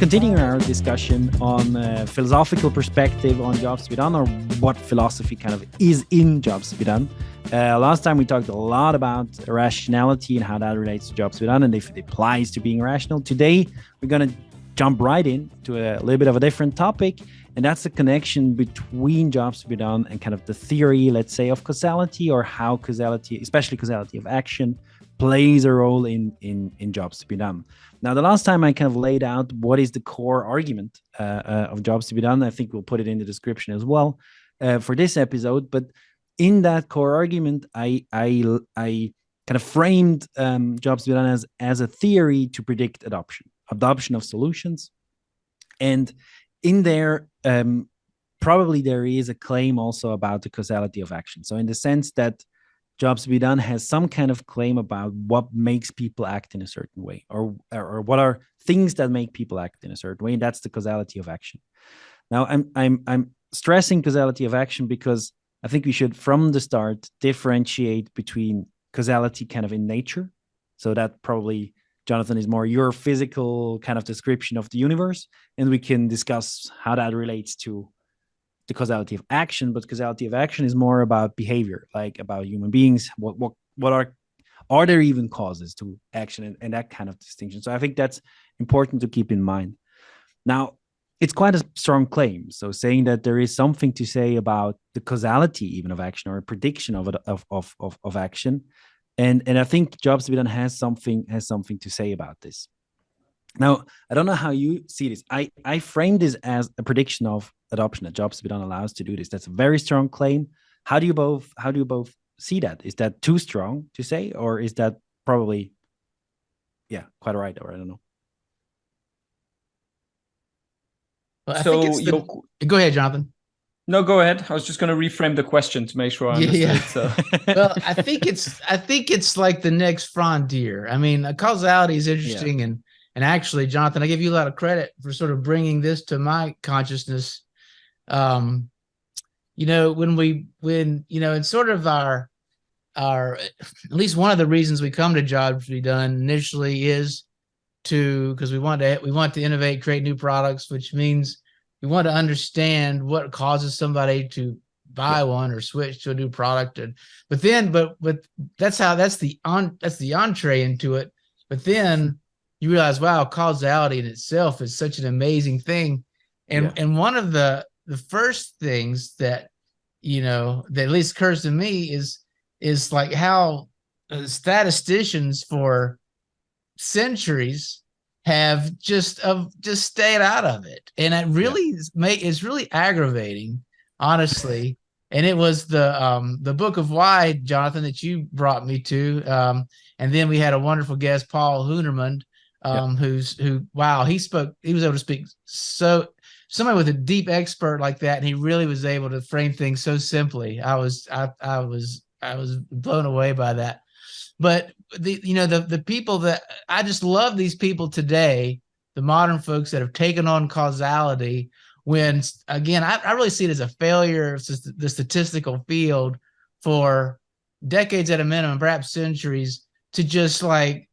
continuing our discussion on philosophical perspective on jobs to be done, or what philosophy kind of is in jobs to be done. Last time we talked a lot about rationality and how that relates to jobs to be done and if it applies to being rational. Today, we're going to jump right into a little bit of a different topic, and that's the connection between jobs to be done and kind of the theory, let's say, of causality, or how causality, especially causality of action, plays a role in jobs to be done. Now, the last time I kind of laid out what is the core argument of jobs to be done. I think we'll put it in the description as well for this episode. But in that core argument, I kind of framed jobs to be done as a theory to predict adoption of solutions. And in there, probably there is a claim also about the causality of action. So in the sense that jobs to be done has some kind of claim about what makes people act in a certain way, or what are things that make people act in a certain way. And that's the causality of action. Now, I'm stressing causality of action because I think we should, from the start, differentiate between causality kind of in nature. So that probably, Jonathan, is more your physical kind of description of the universe. And we can discuss how that relates to the causality of action. But causality of action is more about behavior, like about human beings. What are there even causes to action, and that kind of distinction. So I think that's important to keep in mind. Now, it's quite a strong claim. So saying that there is something to say about the causality even of action, or a prediction of action. And I think jobs to be done has something to say about this. Now, I don't know how you see this. I frame this as a prediction of adoption, that jobs to be done allows to do this. That's a very strong claim. How do you both see that? Is that too strong to say, or is that probably, quite right, or I don't know. Well, I think it's go ahead, Jonathan. No, go ahead. I was just going to reframe the question to make sure I understood. Yeah. So. Well, I think it's like the next frontier. I mean, causality is interesting, and actually, Jonathan, I give you a lot of credit for sort of bringing this to my consciousness. When in sort of our at least one of the reasons we come to jobs to be done initially is because we want to innovate, create new products, which means we want to understand what causes somebody to buy one or switch to a new product. But that's the entree into it. But then you realize, wow, causality in itself is such an amazing thing. And one of the first things that at least occurs to me is like how statisticians for centuries have just stayed out of it, and it really is really aggravating, honestly. And it was the Book of Why, Jonathan, that you brought me to, and then we had a wonderful guest, Paul Hunerman, who he was able to speak so. Somebody with a deep expert like that, and he really was able to frame things so simply. I was blown away by that. But the people that I just love, these people today, the modern folks that have taken on causality, when again, I really see it as a failure of the statistical field for decades at a minimum, perhaps centuries, to just like,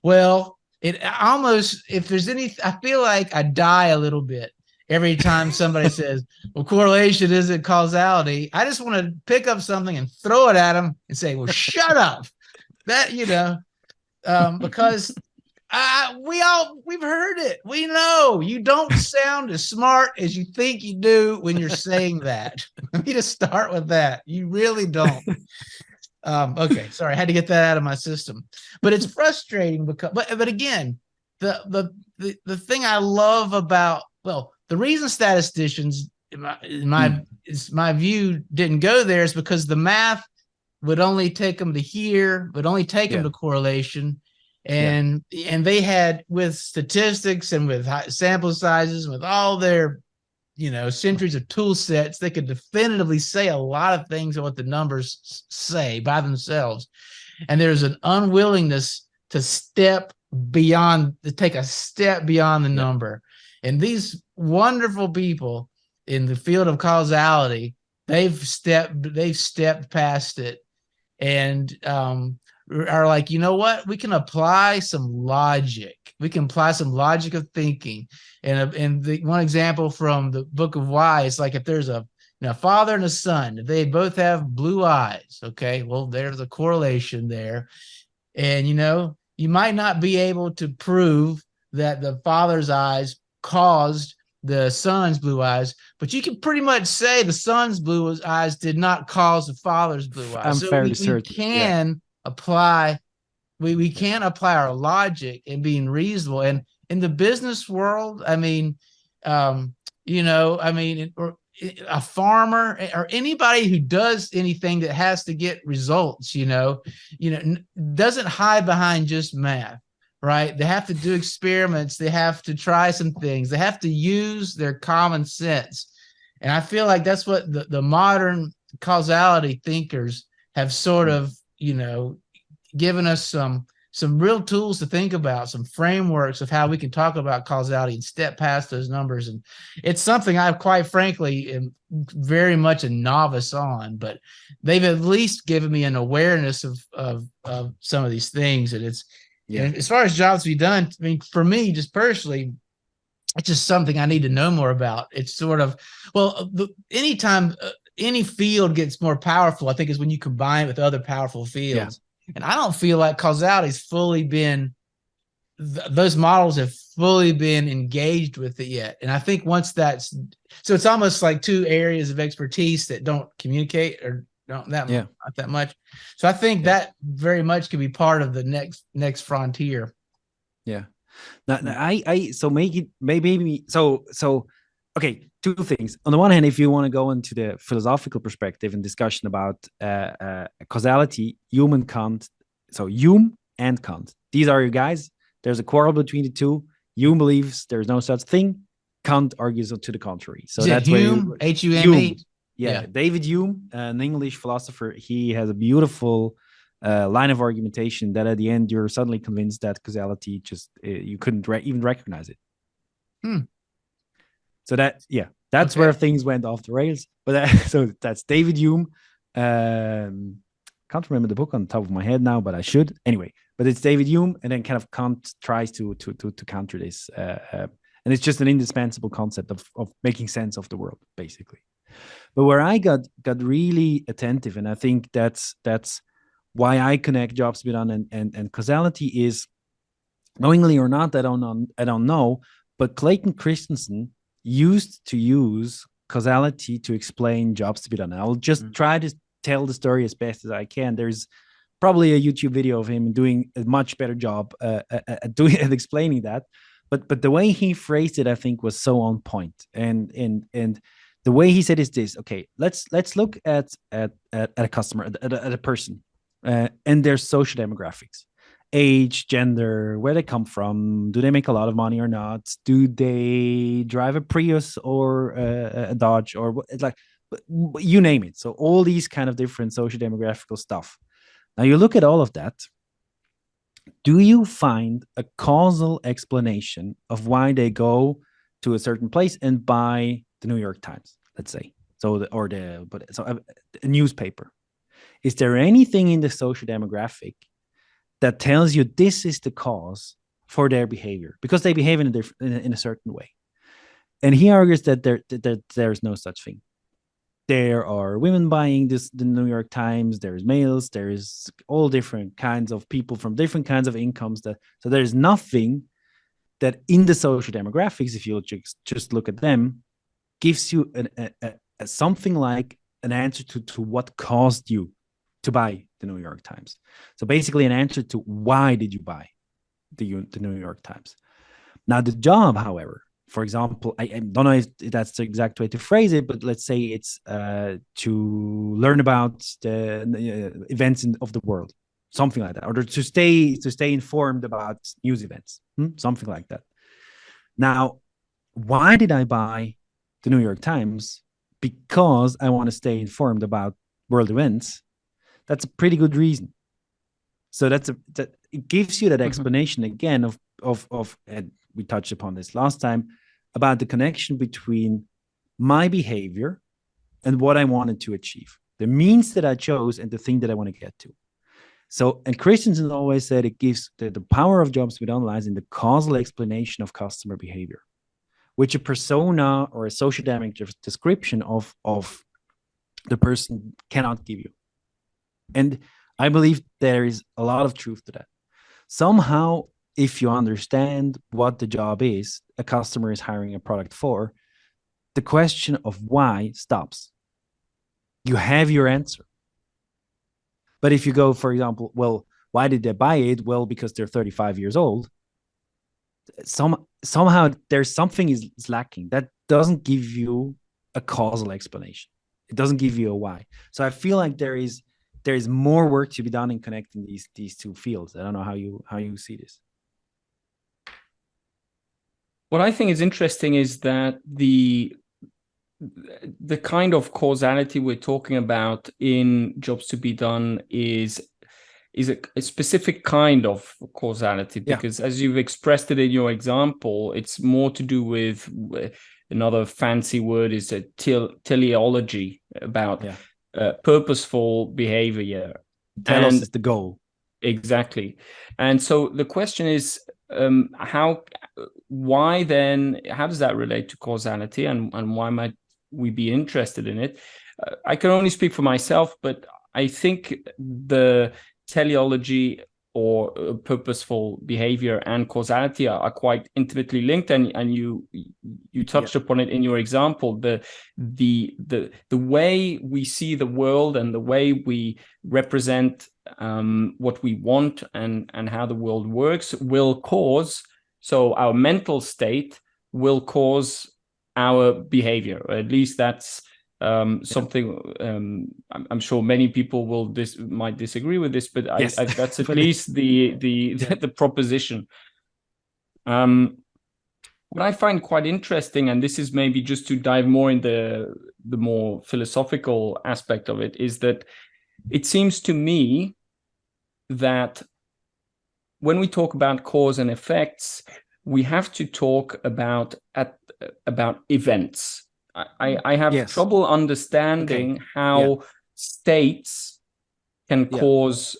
well, it almost, if there's any, I feel like I die a little bit every time somebody says, well, correlation isn't causality. I just want to pick up something and throw it at them and say, well, shut up. That, because we've heard it. We know you don't sound as smart as you think you do when you're saying that. Let me just start with that. You really don't. Okay, sorry, I had to get that out of my system. But it's frustrating because, but again, the thing I love about, the reason statisticians, in my view, didn't go there is because the math would only take them to here, would only take them to correlation, and they had, with statistics and with high sample sizes, with all their centuries of tool sets, they could definitively say a lot of things on what the numbers say by themselves. And there's an unwillingness to take a step beyond the number. And these wonderful people in the field of causality, they've stepped past it. And are like, you know what? We can apply some logic. We can apply some logic of thinking. And the one example from the Book of Why is like if there's a father and a son, if they both have blue eyes, okay, well, there's a correlation there. And you might not be able to prove that the father's eyes caused the son's blue eyes, but you can pretty much say the son's blue eyes did not cause the father's blue eyes. I'm So fairly we certain. can apply we can apply our logic and being reasonable. And in the business world, I mean, or a farmer or anybody who does anything that has to get results, doesn't hide behind just math, right? They have to do experiments. They have to try some things. They have to use their common sense. And I feel like that's what the modern causality thinkers have sort of, given us some real tools to think about, some frameworks of how we can talk about causality and step past those numbers. And it's something I quite frankly am very much a novice on, but they've at least given me an awareness of some of these things. And and as far as jobs to be done, I mean, for me, just personally, it's just something I need to know more about. It's sort of, anytime any field gets more powerful, I think is when you combine it with other powerful fields. And I don't feel like causality's fully been, those models have fully been engaged with it yet. And I think once so it's almost like two areas of expertise that don't communicate or not that much. So I think that very much could be part of the next frontier. Yeah. Now, so make it maybe so okay, two things. On the one hand, if you want to go into the philosophical perspective and discussion about causality, Hume and Kant. So Hume and Kant, these are your guys. There's a quarrel between the two. Hume believes there's no such thing. Kant argues to the contrary. So that's Hume, Hume. Yeah, David Hume, an English philosopher. He has a beautiful line of argumentation that at the end you're suddenly convinced that causality just you couldn't even recognize it. So that's where things went off the rails. But so that's David Hume. Can't remember the book on the top of my head now, but I should anyway. But it's David Hume, and then kind of Kant tries to counter this, and it's just an indispensable concept of making sense of the world, basically. But where I got really attentive, and I think that's why I connect jobs to be done and causality is, knowingly or not, I don't know, but Clayton Christensen used to use causality to explain jobs to be done. I'll just try to tell the story as best as I can. There's probably a YouTube video of him doing a much better job at explaining that. But the way he phrased it, I think, was so on point. And the way he said is this: okay, let's look at a customer, at a person, and their social demographics. Age, gender, where they come from, do they make a lot of money or not? Do they drive a Prius or a Dodge, or it's like, you name it. So all these kind of different social demographical stuff. Now you look at all of that. Do you find a causal explanation of why they go to a certain place and buy the New York Times, let's say, a newspaper? Is there anything in the social demographic that tells you this is the cause for their behavior, because they behave in a certain way? And he argues that there's no such thing. There are women buying the New York Times. There's males. There's all different kinds of people from different kinds of incomes. So there's nothing that in the social demographics, if you just look at them, gives you a something like an answer to what caused you to buy the New York Times. So basically an answer to why did you buy the New York Times. Now the job, however, for example, I don't know if that's the exact way to phrase it, but let's say it's to learn about the events of the world, something like that, or to stay informed about news events, something like that. Now, why did I buy the New York Times? Because I want to stay informed about world events. That's a pretty good reason. So that it gives you that explanation again of and we touched upon this last time, about the connection between my behavior and what I wanted to achieve, the means that I chose and the thing that I want to get to. So, and Christensen always said it gives the power of jobs we done lies in the causal explanation of customer behavior, which a persona or a sociodynamic description of the person cannot give you. And I believe there is a lot of truth to that. Somehow, if you understand what the job is a customer is hiring a product for, the question of why stops. You have your answer. But if you go, for example, well, why did they buy it? Well, because they're 35 years old. Somehow there's something is lacking. That doesn't give you a causal explanation. It doesn't give you a why. So I feel like there is more work to be done in connecting these two fields. I don't know how you see this. What I think is interesting is that the kind of causality we're talking about in jobs to be done is a specific kind of causality, because as you've expressed it in your example, it's more to do with another fancy word is a teleology about purposeful behavior. Telos is the goal. Exactly. And so the question is, why then, how does that relate to causality, and why might we be interested in it? I can only speak for myself, but I think the teleology or purposeful behavior and causality are quite intimately linked, and you touched upon it in your example. The way we see the world and the way we represent what we want and how the world works will cause, so our mental state will cause our behavior, or at least that's something I'm sure many people might disagree with this, but I that's at least the proposition. What I find quite interesting, and this is maybe just to dive more in the more philosophical aspect of it, is that it seems to me that when we talk about cause and effects, we have to talk about events. I have trouble understanding how states can cause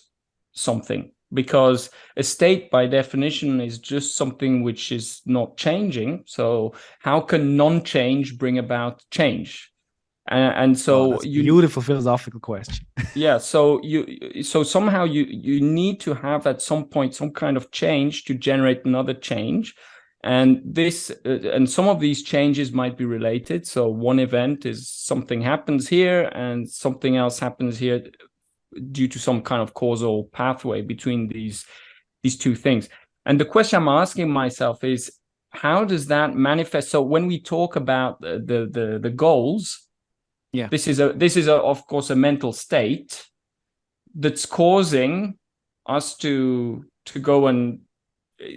something, because a state by definition is just something which is not changing. So how can non-change bring about change? And so that's a beautiful philosophical question. So somehow you need to have at some point some kind of change to generate another change. And this and some of these changes might be related. So one event is something happens here and something else happens here due to some kind of causal pathway between these two things. And the question I'm asking myself is, how does that manifest? So when we talk about the goals, this is of course a mental state that's causing us to go, and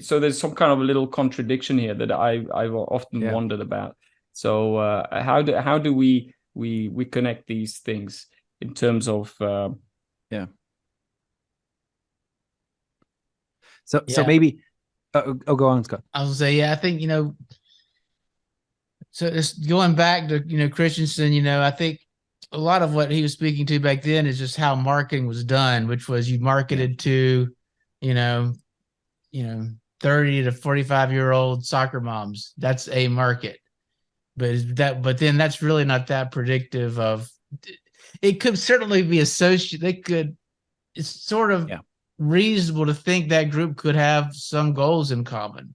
so there's some kind of a little contradiction here that I've often wondered about. So how do we connect these things in terms of So maybe go on, Scott. I was gonna say, I think, so just going back to, Christensen, I think a lot of what he was speaking to back then is just how marketing was done, which was you marketed to, 30 to 45-year-old soccer moms. That's a market. But then that's really not that predictive of, it could certainly be associated. It's sort of reasonable to think that group could have some goals in common,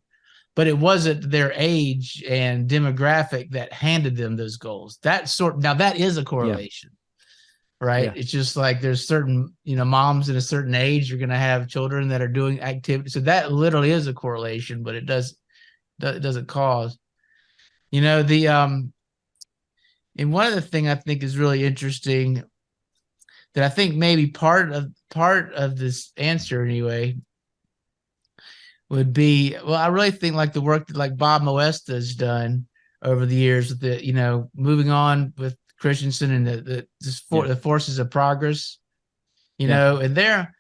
but it wasn't their age and demographic that handed them those goals. Now that is a correlation, right? Yeah. It's just like there's certain, moms in a certain age are going to have children that are doing activity. So that literally is a correlation, but it doesn't cause, and one other thing I think is really interesting that I think maybe part of this answer anyway would be, well, I really think like the work that like Bob Moesta has done over the years with the, moving on with Christensen and the forces of progress, and there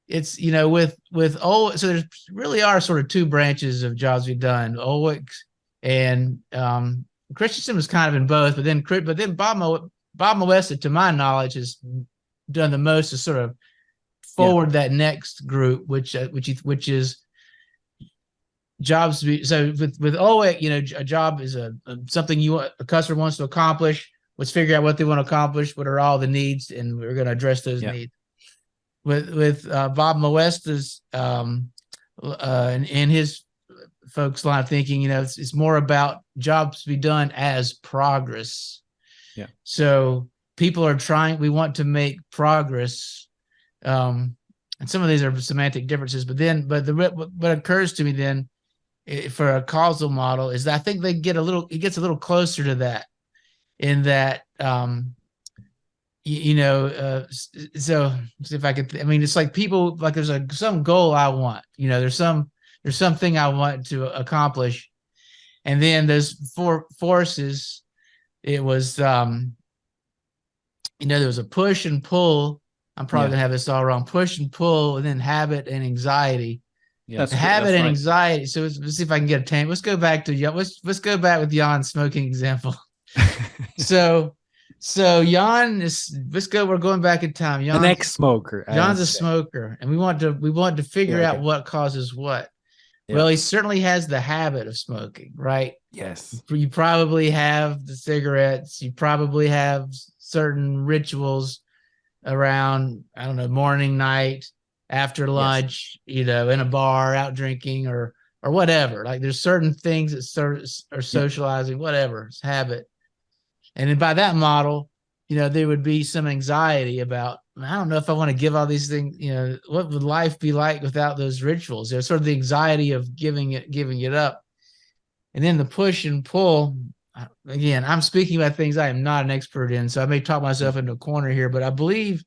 it's, with so there's really are sort of two branches of jobs we've done. Ulrich and Christensen was kind of in both, but then Bob Moesta, to my knowledge, has done the most to sort of forward that next group, which is jobs. So with OIC, a job is something a customer wants to accomplish. Let's figure out what they want to accomplish. What are all the needs, and we're going to address those needs. With Bob Moesta's and his folks' line of thinking, it's more about jobs to be done as progress. Yeah. So people are trying. We want to make progress, and some of these are semantic differences. But what occurs to me then for a causal model is that I think it gets a little closer to that, in that so if I could, it's like people, like there's some goal I want, there's something I want to accomplish, and then there's four forces. It was there was a push and pull. I'm probably gonna have this all wrong. Push and pull, and then habit and anxiety. Yeah, habit and anxiety. So let's see if I can get a tame. Let's go back with Jan's smoking example. So Jan is. We're going back in time. An ex-smoker. Jan's a smoker, and we want to figure out what causes what. Yeah. Well, he certainly has the habit of smoking, right? Yes. You probably have the cigarettes. You probably have certain rituals around, I don't know, morning, night, after lunch, in a bar, out drinking or whatever. Like there's certain things that are socializing, whatever, it's habit. And then by that model, there would be some anxiety about, I don't know if I want to give all these things, what would life be like without those rituals? There's sort of the anxiety of giving it up. And then the push and pull, again, I'm speaking about things I am not an expert in, so I may talk myself into a corner here, but I believe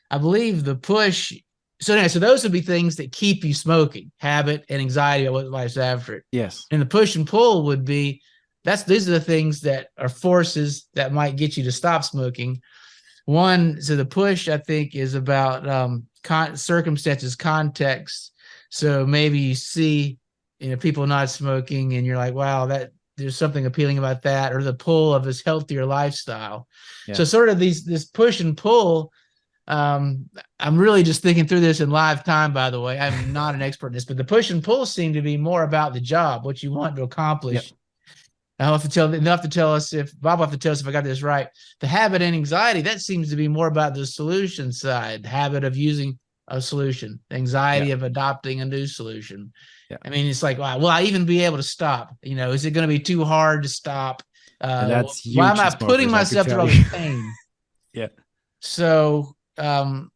the push. So anyway, so those would be things that keep you smoking, habit and anxiety about what life's after it. Yes. And the push and pull would be, these are the things that are forces that might get you to stop smoking. So the push, I think, is about circumstances, context. So maybe you see, people not smoking, and you're like, wow, there's something appealing about that, or the pull of this healthier lifestyle. Yeah. So sort of this push and pull. I'm really just thinking through this in live time, by the way. I'm not an expert in this, but the push and pull seem to be more about the job, what you want to accomplish. Yep. They'll have to tell us if I got this right. The habit and anxiety, that seems to be more about the solution side, the habit of using a solution, the anxiety of adopting a new solution. Yeah. It's like, wow, will I even be able to stop? Is it going to be too hard to stop? That's huge. Why am I putting myself through all this pain? Yeah. So I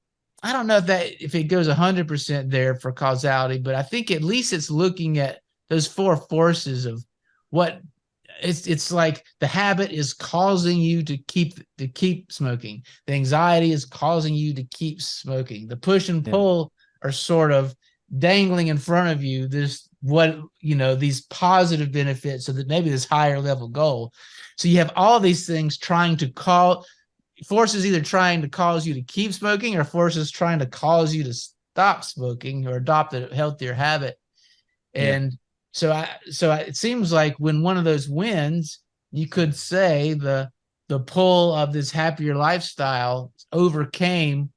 don't know if it goes 100% there for causality, but I think at least it's looking at those four forces of what. It's like the habit is causing you to keep smoking. The anxiety is causing you to keep smoking. The push and pull are sort of dangling in front of you these positive benefits, so that maybe this higher level goal. So you have all these things forces either trying to cause you to keep smoking, or forces trying to cause you to stop smoking or adopt a healthier habit. And So it seems like when one of those wins, you could say the pull of this happier lifestyle overcame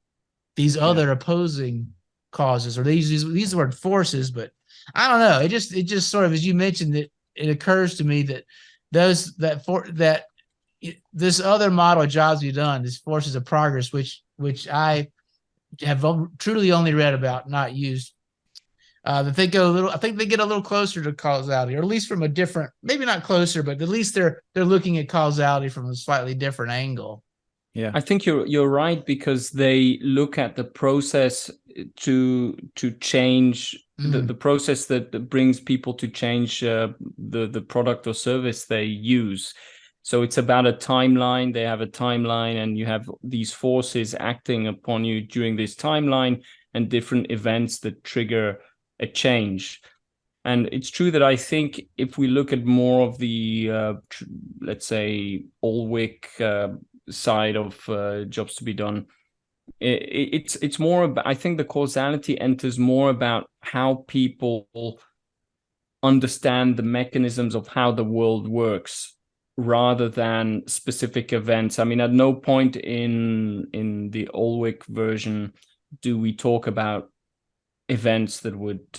these other opposing causes, or these were forces. But I don't know. It just sort of, as you mentioned, it occurs to me that this other model of jobs we've done, these forces of progress, which I have truly only read about, not used. That they I think they get a little closer to causality, or at least from a different, maybe not closer, but at least they're looking at causality from a slightly different angle. Yeah, I think you're right, because they look at the process to change the process that brings people to change the product or service they use. So it's about a timeline. They have a timeline, and you have these forces acting upon you during this timeline, and different events that trigger a change. And it's true that I think if we look at more of the let's say Allwick side of jobs to be done, it's more about, I think the causality enters more about how people understand the mechanisms of how the world works, rather than specific events. At no point in the Allwick version do we talk about events that would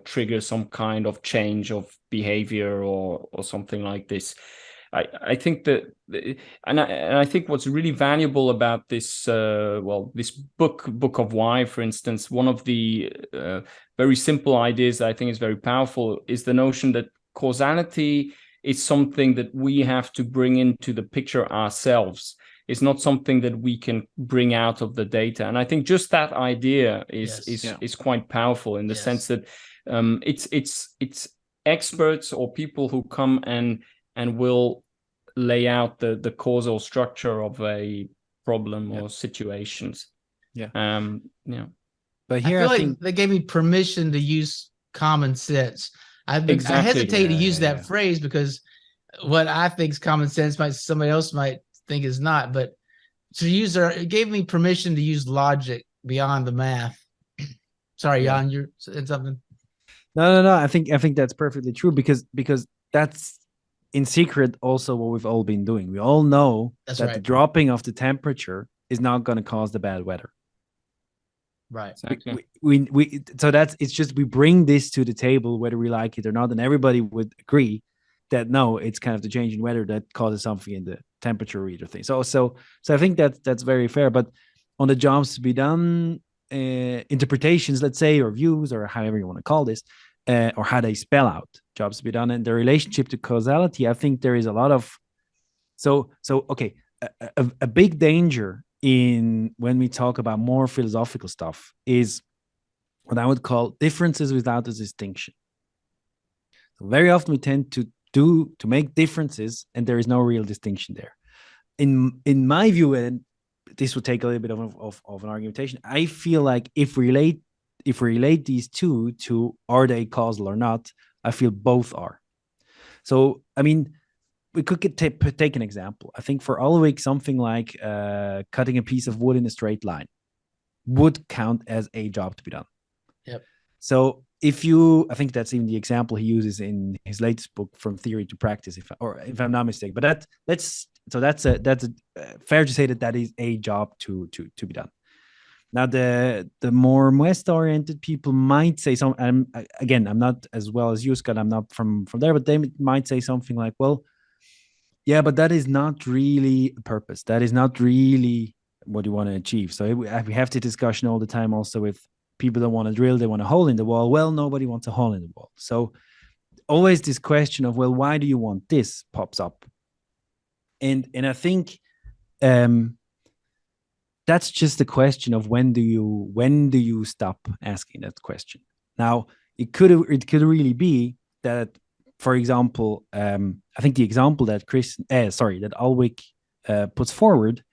trigger some kind of change of behavior or something like this. I think that, and I think what's really valuable about this, this book of Why, for instance, one of the very simple ideas that I think is very powerful is the notion that causality is something that we have to bring into the picture ourselves. It's not something that we can bring out of the data. And I think just that idea is quite powerful in the sense that it's experts or people who come and will lay out the causal structure of a problem or situations. But here I feel like they gave me permission to use common sense. I hesitate to use that phrase because what I think is common sense somebody else might think is not, but it gave me permission to use logic beyond the math. Sorry, Jan, you're saying something. No. I think that's perfectly true because that's in secret also what we've all been doing. We all know that the dropping of the temperature is not going to cause the bad weather. Right. Exactly. So it's just we bring this to the table whether we like it or not, and everybody would agree that no, it's kind of the change in weather that causes something in the temperature reader thing. So I think that's very fair. But on the jobs to be done interpretations, let's say, or views, or however you want to call this, or how they spell out jobs to be done and the relationship to causality, I think there is a lot of a big danger in when we talk about more philosophical stuff is what I would call differences without a distinction. So very often we tend to make differences and there is no real distinction there. In my view, and this would take a little bit of an argumentation, I feel like if we relate these two to are they causal or not, I feel both are. So I mean, we could take an example. I think for Ulrich, something like cutting a piece of wood in a straight line would count as a job to be done. Yep. So I think that's even the example he uses in his latest book, From Theory to Practice, if I'm not mistaken. But that's fair to say that is a job to be done. Now, the more West-oriented people might say something. Again, I'm not as well as you, Scott. I'm not from there, but they might say something like, "Well, yeah, but that is not really a purpose. That is not really what you want to achieve." So we have the discussion all the time, also with people that want to drill, they want a hole in the wall. Well, nobody wants a hole in the wall. So always this question of, well, why do you want this pops up, and I think. That's just the question of when do you stop asking that question. Now, it could really be that, for example, I think the example that that Ulrich puts forward,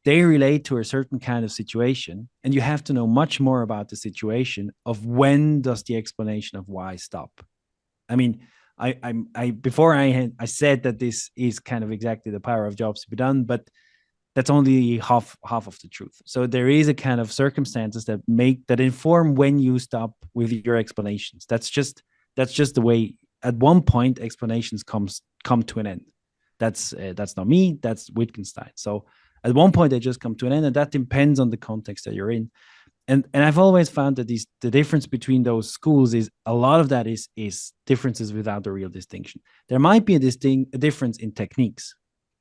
they relate to a certain kind of situation, and you have to know much more about the situation of when does the explanation of why stop. I mean, I said that this is kind of exactly the power of jobs to be done, but that's only half of the truth. So there is a kind of circumstances that inform when you stop with your explanations. That's just the way. At one point, explanations come to an end. That's not me. That's Wittgenstein. So at one point, they just come to an end, and that depends on the context that you're in. And I've always found that the difference between those schools is a lot of that is differences without a real distinction. There might be a difference in techniques.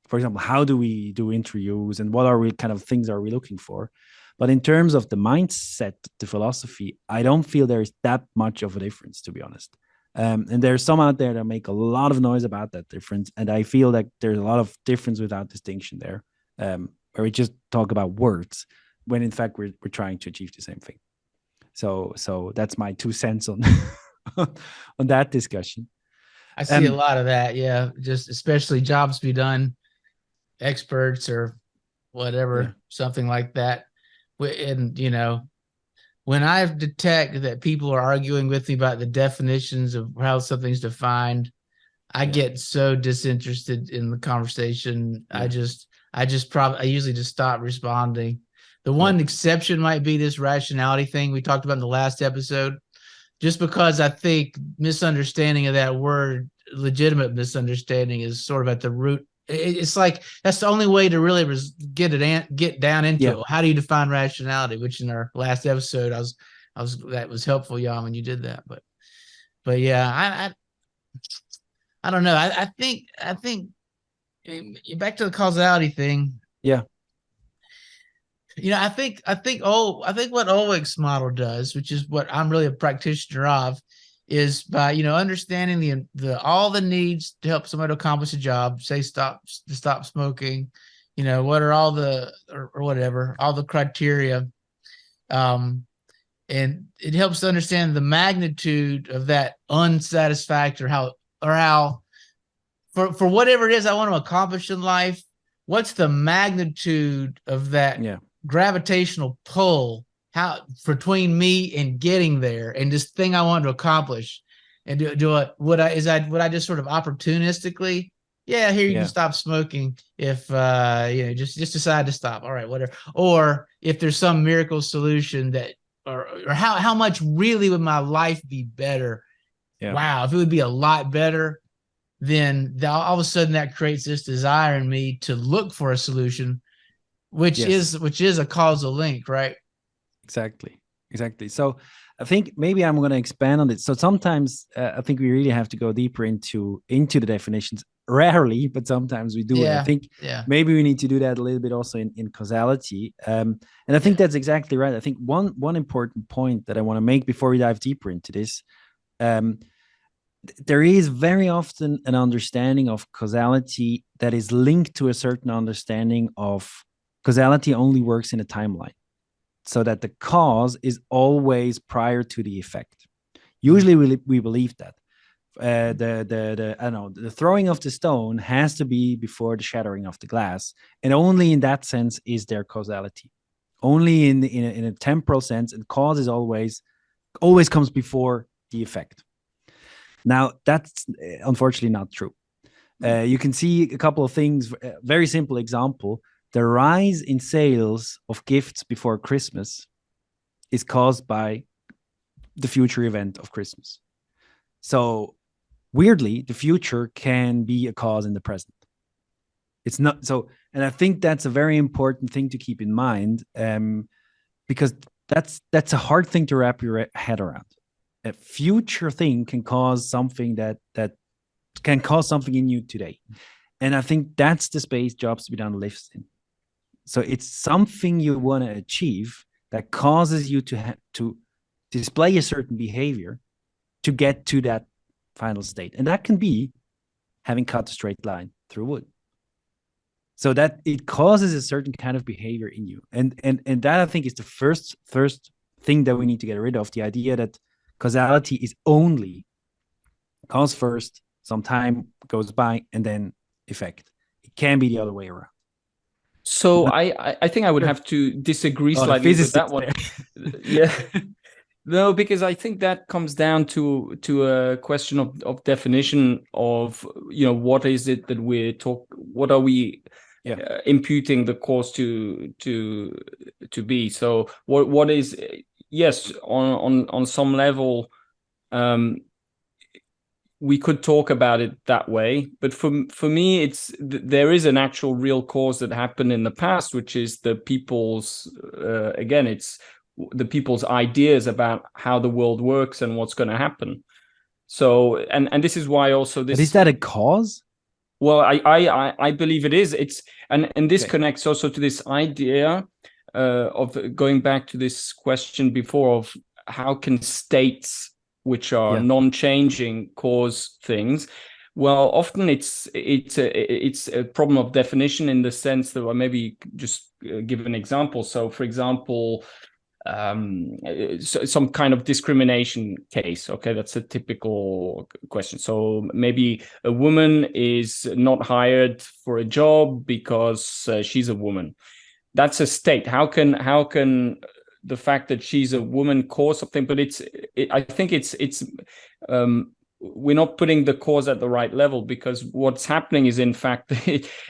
For example, how do we do interviews and what kind of things are we looking for? But in terms of the mindset, the philosophy, I don't feel there is that much of a difference, to be honest. And there's some out there that make a lot of noise about that difference. And I feel like there's a lot of difference without distinction there, where we just talk about words when in fact we're trying to achieve the same thing. So that's my 2 cents on on that discussion. I see a lot of that. Yeah. Just especially jobs to be done, experts or whatever, something like that. And, when I detect that people are arguing with me about the definitions of how something's defined, I get so disinterested in the conversation. I usually just stop responding. The one exception might be this rationality thing we talked about in the last episode, just because I think misunderstanding of that word, legitimate misunderstanding, is sort of at the root It's like that's the only way to really get down into Yeah. it. How do you define rationality? Which in our last episode, I was that was helpful, Jan, when you did that. But yeah, I don't know. I think back to the causality thing. Yeah. I think what Oleg's model does, which is what I'm really a practitioner of, is by understanding the all the needs to help somebody accomplish a job. Say stop smoking. What are all the or whatever all the criteria, and it helps to understand the magnitude of that unsatisfactory how for whatever it is I want to accomplish in life. What's the magnitude of that gravitational pull between me and getting there and this thing I want to accomplish? And would I just sort of opportunistically, here you can stop smoking if just decide to stop. All right, whatever. Or if there's some miracle solution that or how much really would my life be better? Yeah. Wow, if it would be a lot better, then all of a sudden that creates this desire in me to look for a solution, which is a causal link, right? Exactly. So I think maybe I'm going to expand on it. So sometimes I think we really have to go deeper into the definitions. Rarely, but sometimes we do. Yeah. I think maybe we need to do that a little bit also in causality. And I think that's exactly right. I think one important point that I want to make before we dive deeper into this, there is very often an understanding of causality that is linked to a certain understanding of causality only works in a timeline, so that the cause is always prior to the effect. Usually we believe that the throwing of the stone has to be before the shattering of the glass, and only in that sense is there causality. Only in a temporal sense, and cause is always comes before the effect. Now, that's unfortunately not true. You can see a couple of things. Very simple example. The rise in sales of gifts before Christmas is caused by the future event of Christmas. So weirdly, the future can be a cause in the present. It's not so. And I think that's a very important thing to keep in mind, because that's a hard thing to wrap your head around. A future thing can cause something that can cause something in you today. And I think that's the space Jobs to be Done lives in. So it's something you want to achieve that causes you to display a certain behavior to get to that final state. And that can be having cut a straight line through wood. So that it causes a certain kind of behavior in you. And that, I think, is the first thing that we need to get rid of, the idea that causality is only cause first, some time goes by, and then effect. It can be the other way around. So I think I would have to disagree slightly with that one. Yeah. No, because I think that comes down to a question of definition of, what is it that what are we imputing the cause to be? So what is, yes, on some level, we could talk about it that way, but for me, there is an actual real cause that happened in the past, which is the people's it's the people's ideas about how the world works and what's going to happen. So and this is why also this. But is that a cause? Well, I believe it is. It's and this connects also to this idea of going back to this question before of how can states which are non-changing cause things. Well, often it's a problem of definition, in the sense that, or maybe just give an example. So, for example, some kind of discrimination case. Okay, that's a typical question. So maybe a woman is not hired for a job because she's a woman. That's a state. How can the fact that she's a woman cause something? But I think it's we're not putting the cause at the right level, because what's happening is, in fact,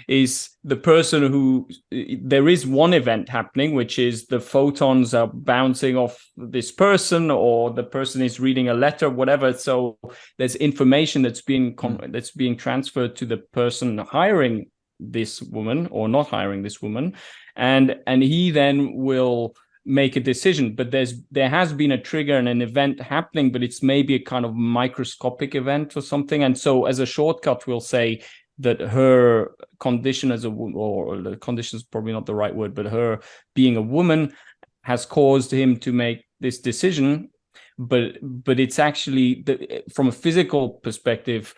is the person who, there is one event happening, which is the photons are bouncing off this person, or the person is reading a letter, whatever. So there's information that's being transferred to the person hiring this woman or not hiring this woman, and he then will make a decision. But there has been a trigger and an event happening, but it's maybe a kind of microscopic event or something. And so as a shortcut, we'll say that her condition as a woman, or the condition is probably not the right word, but her being a woman has caused him to make this decision. But it's actually, from a physical perspective,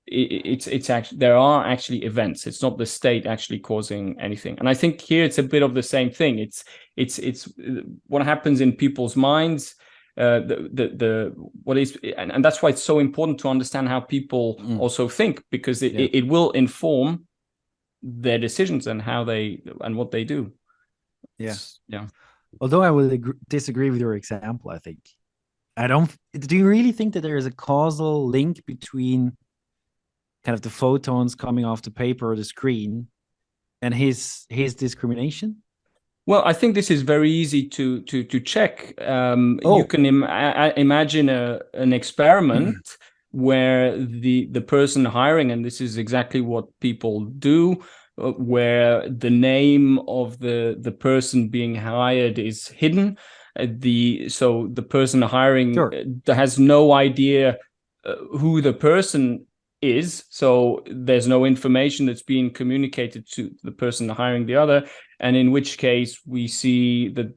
it's actually, there are actually events. It's not the state actually causing anything. And I think here it's a bit of the same thing. It's what happens in people's minds. What is, and that's why it's so important to understand how people also think, because it will inform their decisions and how they and what they do. Yeah. Yeah. Although I will disagree with your example, I think. Do you really think that there is a causal link between kind of the photons coming off the paper or the screen and his discrimination? Well, I think this is very easy to check. You can imagine an experiment where the person hiring, and this is exactly what people do, where the name of the person being hired is hidden. So the person hiring has no idea who the person is, so there's no information that's being communicated to the person hiring the other, and in which case we see that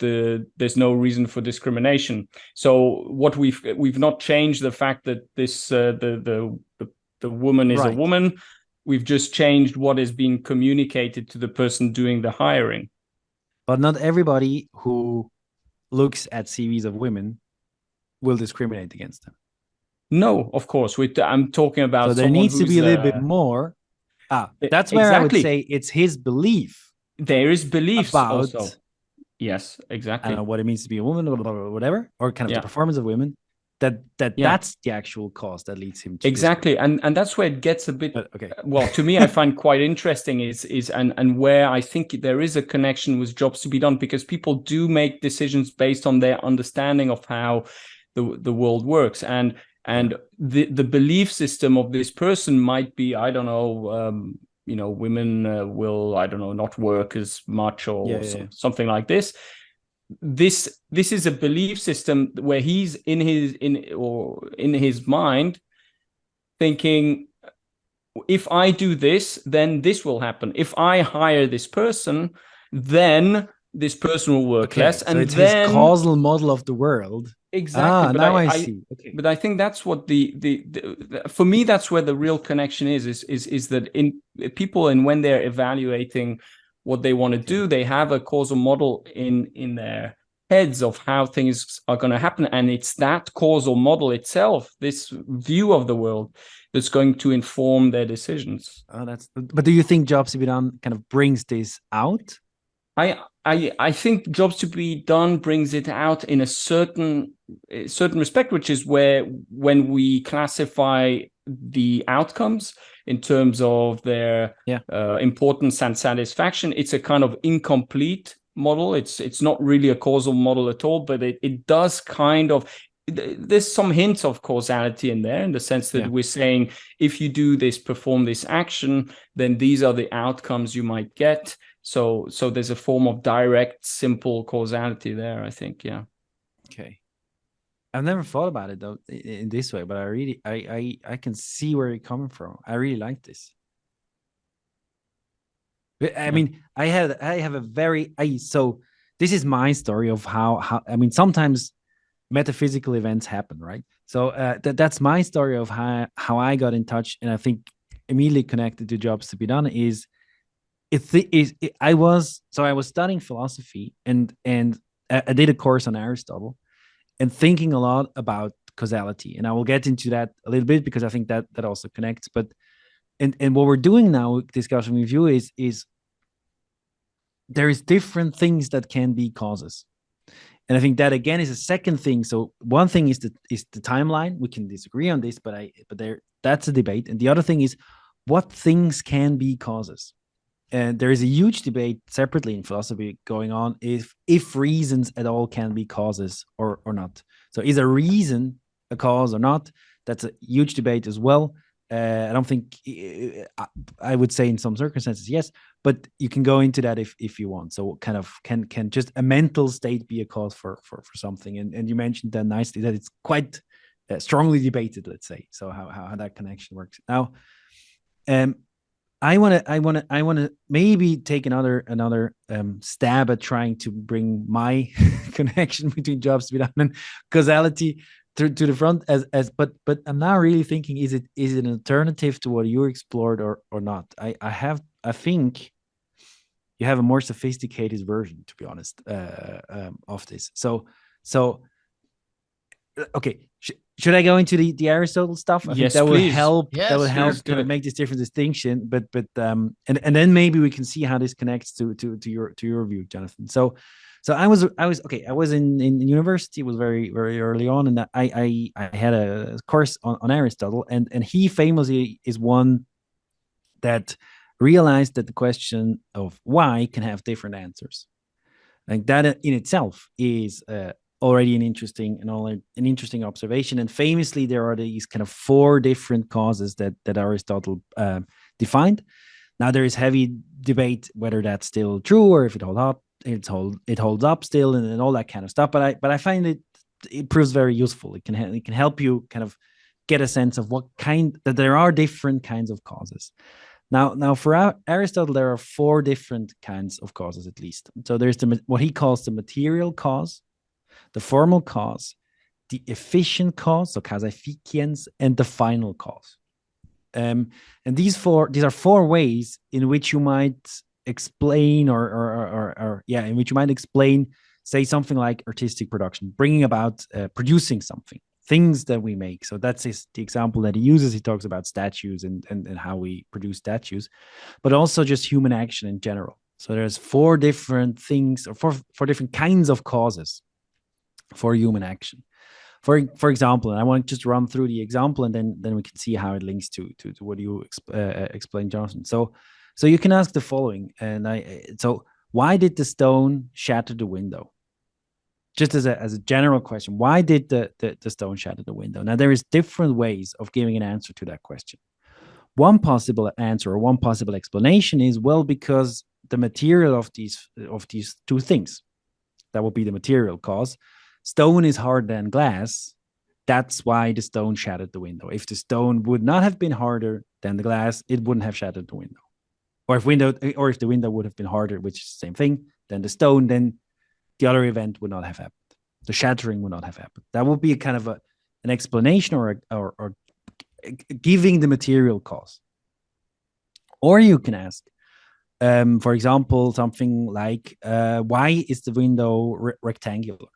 there's no reason for discrimination. So what we've not changed the fact that this the woman is a woman. We've just changed what is being communicated to the person doing the hiring. But not everybody who looks at CVs of women will discriminate against them. No, of course. I'm talking about. So there needs to be a little bit more. That's where I would say it's his belief. There is beliefs about, also. Yes, exactly. I don't know what it means to be a woman, or whatever, or kind of the performance of women. That's the actual cause that leads him to exactly, and that's where it gets a bit. Okay. Well, to me, I find quite interesting is where I think there is a connection with jobs to be done, because people do make decisions based on their understanding of how the world works, and the belief system of this person might be, I don't know, women will, I don't know, not work as much, or something like this. This is a belief system where he's in his mind thinking, if I do this, then this will happen. If I hire this person, then this person will work less. So it's his causal model of the world. Exactly. But now I see. Okay. But I think that's what for me, that's where the real connection is that in people, and when they're evaluating what they want to do, they have a causal model in their heads of how things are going to happen. And it's that causal model itself, this view of the world, that's going to inform their decisions. But do you think Jobs to be Done kind of brings this out? I think Jobs to be Done brings it out in a certain respect, which is where, when we classify the outcomes in terms of their importance and satisfaction, it's a kind of incomplete model. It's not really a causal model at all, but it does kind of, there's some hints of causality in there, in the sense that we're saying, if you do this, perform this action, then these are the outcomes you might get. So there's a form of direct, simple causality there, I think. Yeah. Okay. I've never thought about it though in this way, but I really I can see where you're coming from. I really like this. I mean, I have a very so this is my story of how I mean, sometimes metaphysical events happen, right? So that's my story of how I got in touch, and I think immediately connected to Jobs to be Done is I was studying philosophy, and I did a course on Aristotle, and thinking a lot about causality, and I will get into that a little bit because I think that also connects. But and what we're doing now, discussion with you, is there is different things that can be causes, and I think that again is a second thing. So one thing is the timeline. We can disagree on this, but that's a debate, and the other thing is what things can be causes. And there is a huge debate separately in philosophy going on if reasons at all can be causes or not. So is a reason a cause or not? That's a huge debate as well. I don't think I would say in some circumstances yes, but you can go into that if you want. So kind of can just a mental state be a cause for something? And you mentioned that nicely that it's quite strongly debated. Let's say so how that connection works now. I want to maybe take another stab at trying to bring my connection between jobs to be done and causality to the front but I'm now really thinking, is it an alternative to what you explored or not? I think you have a more sophisticated version, to be honest, of this. So okay, should I go into the Aristotle stuff? I Yes, think that please. will help. Yes, that will help let's do kind of it. make this different distinction. But and then maybe we can see how this connects to your view, Jonathan. So I was okay. I was in university. It was very early on, and I had a course on Aristotle, and he famously is one that realized that the question of why can have different answers. Like that in itself is already an interesting observation. And famously, there are these kind of 4 different causes that Aristotle defined. Now there is heavy debate whether that's still true or if it holds up. It holds up still, and all that kind of stuff. But I find it proves very useful. It can help you kind of get a sense of that there are different kinds of causes. Now for Aristotle, there are 4 different kinds of causes, at least. So there's what he calls the material cause, the formal cause, the efficient cause, so causa efficiens, and the final cause. And these are 4 ways in which you might explain in which you might explain, say, something like artistic production, bringing about producing something, things that we make. So that's the example that he uses. He talks about statues and how we produce statues, but also just human action in general. So there's 4 different things, or 4 different kinds of causes for human action. For example, and I want to just run through the example, and then we can see how it links to what you explained, Jonathan. So you can ask the following, so why did the stone shatter the window? Just as a general question, why did the stone shatter the window? Now there is different ways of giving an answer to that question. One possible answer or one possible explanation is, well, because the material of these 2 things, that would be the material cause. Stone is harder than glass. That's why the stone shattered the window. If the stone would not have been harder than the glass, it wouldn't have shattered the window. Or if the window would have been harder, which is the same thing, than the stone, then the other event would not have happened. The shattering would not have happened. That would be a kind of an explanation or giving the material cause. Or you can ask, for example, something like, why is the window rectangular?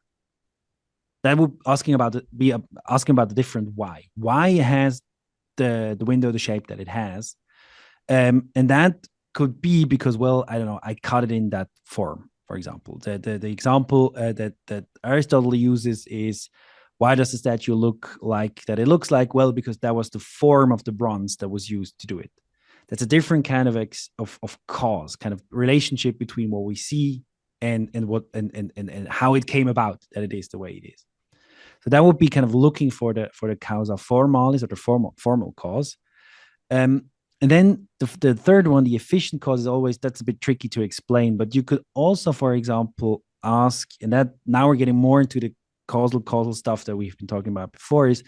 That would be asking about the different why. Why has the window the shape that it has? And that could be because, well, I don't know, I cut it in that form. For example, the example that Aristotle uses is, why does the statue look like that? It looks like, well, because that was the form of the bronze that was used to do it. That's a different kind of cause, kind of relationship between what we see and how it came about that it is the way it is. So that would be kind of looking for the causa formalis, or the formal cause. And then the third one, the efficient cause, is always, that's a bit tricky to explain. But you could also, for example, ask, and that now we're getting more into the causal stuff that we've been talking about before, is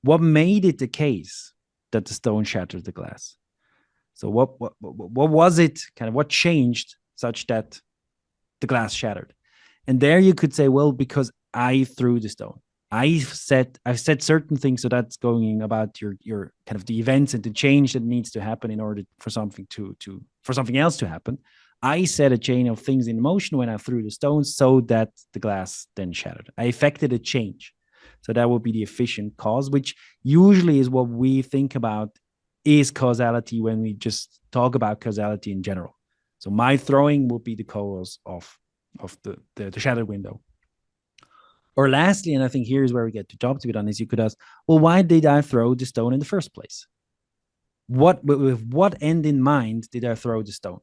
what made it the case that the stone shattered the glass? So what was it, kind of what changed such that the glass shattered? And there you could say, well, because I threw the stone. I've said certain things, so that's going about your kind of the events and the change that needs to happen in order for something for something else to happen. I set a chain of things in motion when I threw the stones, so that the glass then shattered. I effected a change. So that would be the efficient cause, which usually is what we think about is causality when we just talk about causality in general. So my throwing will be the cause of the shattered window. Or lastly, and I think here's where we get to job to be done, is you could ask, well, why did I throw the stone in the first place? With what end in mind did I throw the stone?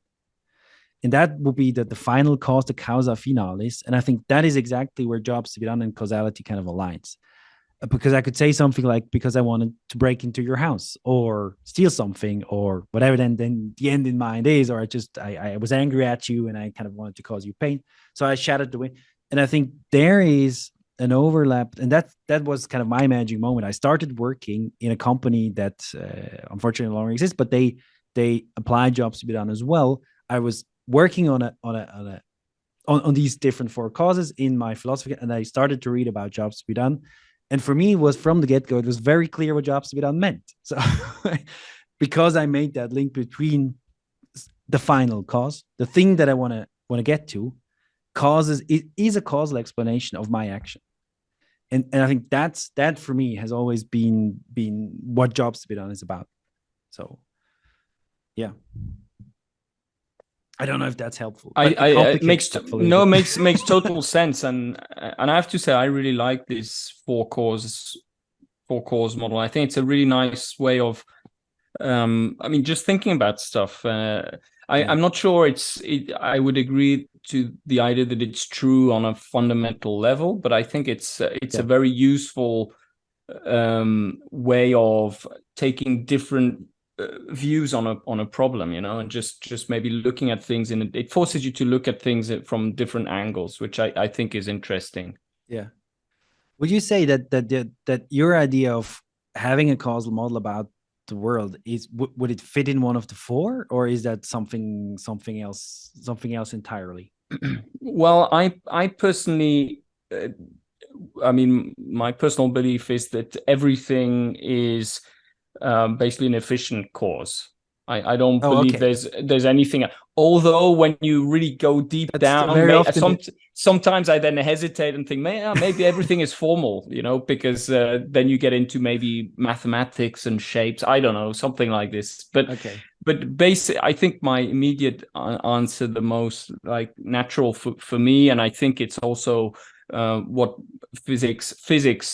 And that will be the final cause, the causa finalis. And I think that is exactly where jobs to be done and causality kind of aligns. because I could say something like, because I wanted to break into your house or steal something or whatever, then the end in mind is, or I was angry at you and I kind of wanted to cause you pain. So I shattered the way. And I think there is an overlap. And that was kind of my magic moment. I started working in a company that unfortunately no longer exists, but they apply jobs to be done as well. I was working on these different four causes in my philosophy, and I started to read about jobs to be done. And for me, it was from the get-go, it was very clear what jobs to be done meant. So because I made that link between the final cause, the thing that I want to get to, causes, it is a causal explanation of my action. And I think that for me has always been what jobs to be done is about. So yeah. I don't know if that's helpful. It makes total sense, and I have to say I really like this four cause model. I think it's a really nice way of, just thinking about stuff. I'm not sure I would agree to the idea that it's true on a fundamental level, but I think it's a very useful way of taking different views on a problem, and just maybe looking at things, and it forces you to look at things from different angles, which I think is interesting. Yeah. Would you say that your idea of having a causal model about the world would it fit in one of the four, or is that something else entirely? Well, I personally, my personal belief is that everything is basically an efficient cause. I don't believe there's anything. Although when you really go deep down, sometimes I then hesitate and think, maybe everything is formal, because then you get into maybe mathematics and shapes. I don't know, something like this. But basically, I think my immediate answer, the most like natural for me, and I think it's also what physics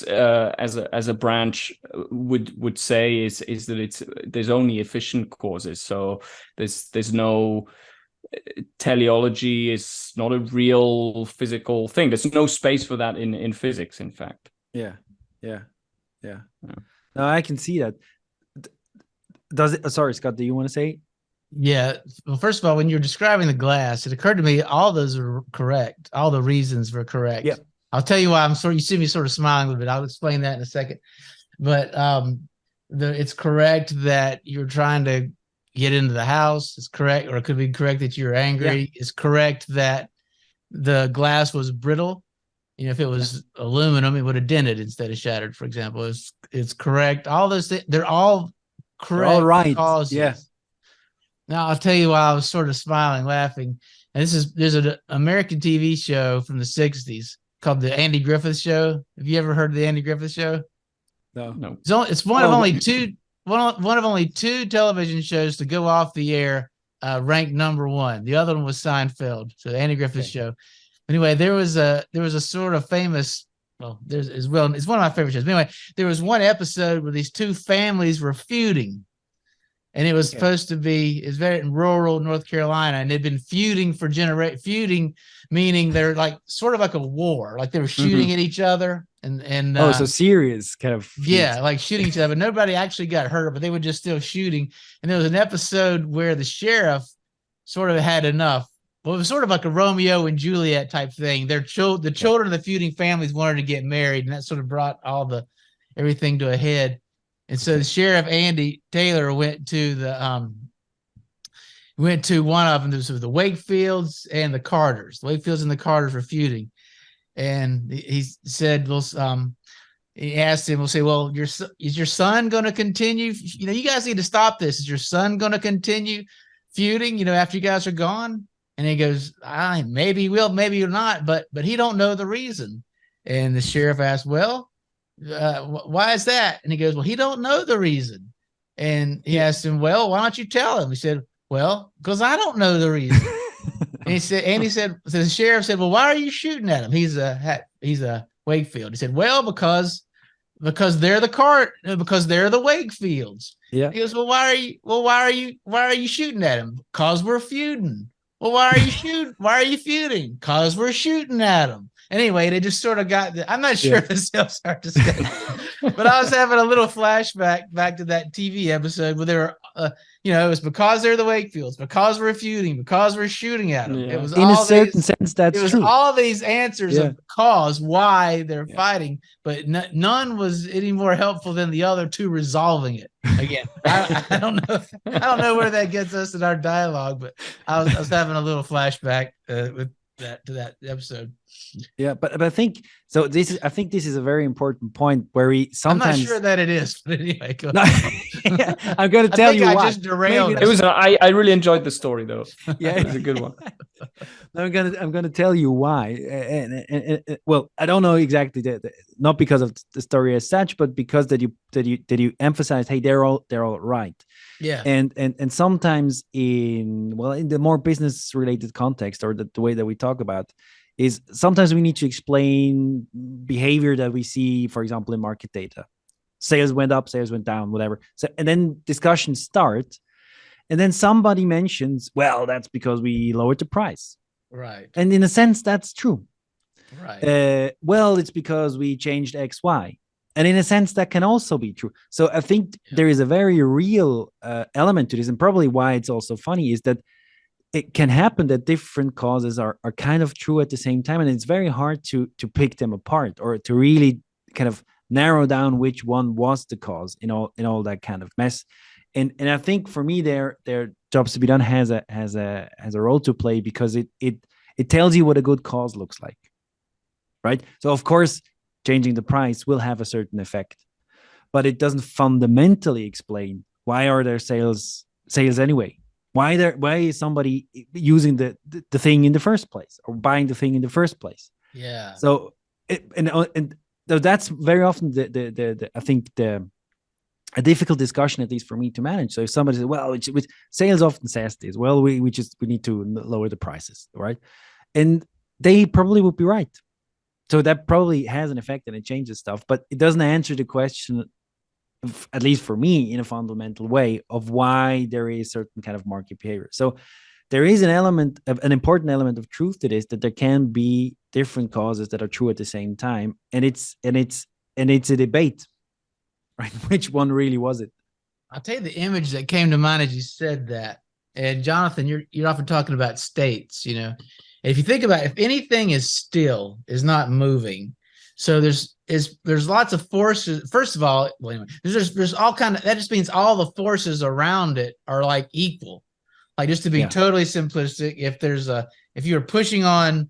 as a branch would say is that there's only efficient causes. So there's no teleology is not a real physical thing. There's no space for that in physics, in fact. Yeah. No, I can see that. Does it? Sorry, Scott, do you want to say? Yeah. Well, first of all, when you're describing the glass, it occurred to me all those are correct. All the reasons were correct. Yeah. I'll tell you why you see me sort of smiling a little bit. I'll explain that in a second. But it's correct that you're trying to get into the house. It's correct, or it could be correct that you're angry. Yeah. It's correct that the glass was brittle. If it was aluminum, it would have dented instead of shattered, for example. It's correct. All those things, they're all correct. They're all right. Causes. Yeah. Now I'll tell you why I was sort of smiling, laughing. And there's an American TV show from the 60s called the Andy Griffith Show. Have you ever heard of the Andy Griffith Show? No. It's one of only two television shows to go off the air, ranked number one. The other one was Seinfeld. So the Andy Griffith Show. Anyway, there was a sort of famous. It's one of my favorite shows. But anyway, there was one episode where these two families were feuding. And it was supposed to be, it's very in rural North Carolina, and they'd been feuding for feuding, meaning they're like sort of like a war, like they were shooting at each other and so serious kind of feuds. Yeah, like shooting each other. Nobody actually got hurt, but they were just still shooting. And there was an episode where the sheriff sort of had enough. Well, it was sort of like a Romeo and Juliet type thing. The children of the feuding families wanted to get married, and that sort of brought everything to a head. And so the sheriff, Andy Taylor, went to one of them. This was the Wakefields and the Carters. The Wakefields and the Carters were feuding. And he said, he asked him, we'll say, well, is your son going to continue? You guys need to stop this. Is your son going to continue feuding, after you guys are gone? And he goes, maybe he will, maybe not, but he don't know the reason. And the sheriff asked, well, why is that? And he goes, well, he don't know the reason. And he asked him, well, why don't you tell him? He said, well, because I don't know the reason. And the sheriff said, well, why are you shooting at him? He's a Wakefield. He said, well, because they're because they're the Wakefields. Yeah. He goes, well, why are you shooting at him? Because we're feuding. Well, why are you feuding? Because we're shooting at him. anyway, they just sort of got I'm not sure the sales are discussed, but I was having a little flashback back to that TV episode where they were, it was because they're the Wakefields, because we're feuding, because we're shooting at them. It was in a certain sense, that's it was true. all these answers of cause why they're fighting, but none was any more helpful than the other two resolving it. Again, I don't know where that gets us in our dialogue, but I was having a little flashback with that episode. Yeah, but I think so. I think this is a very important point where we sometimes. I'm not sure that it is, but anyway, go I'm going to tell you why. I just derailed. It was. I really enjoyed the story though. Yeah, it was a good one. I'm gonna tell you why. And well, I don't know exactly not because of the story as such, but because that you emphasize, hey, they're all right. Yeah. And sometimes in the more business related context, or the way that we talk about, is sometimes we need to explain behavior that we see, for example, in market data. Sales went up, sales went down, whatever. So, and then discussions start, and then somebody mentions, well, that's because we lowered the price. Right. And in a sense, that's true. Right. Well, it's because we changed X, Y. And in a sense, that can also be true. So I think there is a very real element to this, and probably why it's also funny is that it can happen that different causes are kind of true at the same time, and it's very hard to pick them apart, or to really kind of narrow down which one was the cause in all that kind of mess. And I think for me, their Jobs to be Done has a role to play, because it tells you what a good cause looks like, right? So of course, changing the price will have a certain effect, but it doesn't fundamentally explain why are there sales anyway. Why is somebody using the thing in the first place, or buying the thing in the first place? Yeah. So and that's very often I think a difficult discussion, at least for me, to manage. So if somebody says, well, which sales often says this, well, we need to lower the prices, right? And they probably would be right. So that probably has an effect, and it changes stuff, but it doesn't answer the question, at least for me, in a fundamental way, of why there is certain kind of market behavior. So there is an important element of truth to this, that there can be different causes that are true at the same time, and it's a debate, right? Which one really was it? I'll tell you the image that came to mind as you said that. And Jonathan, you're often talking about states, If you think about it, if anything is still, is not moving, so there's lots of forces. First of all, there's all kind of, that just means all the forces around it are like equal. Like, just to be totally simplistic, if you're pushing on,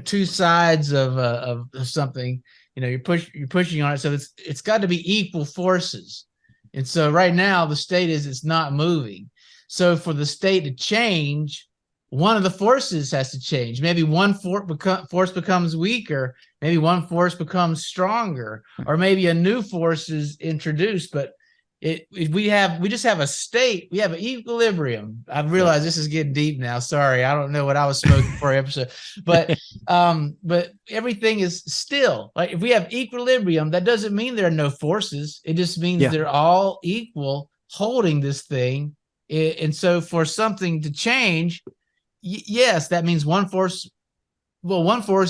two sides of something, you're pushing on it, so it's got to be equal forces. And so right now the state it's not moving. So for the state to change, one of the forces has to change. Maybe one force becomes weaker. Maybe one force becomes stronger, or maybe a new force is introduced. But we just have a state. We have an equilibrium. I realize this is getting deep now. Sorry, I don't know what I was smoking for episode, but everything is still. Like, if we have equilibrium, that doesn't mean there are no forces. It just means they're all equal, holding this thing. And so for something to change, yes, that means one force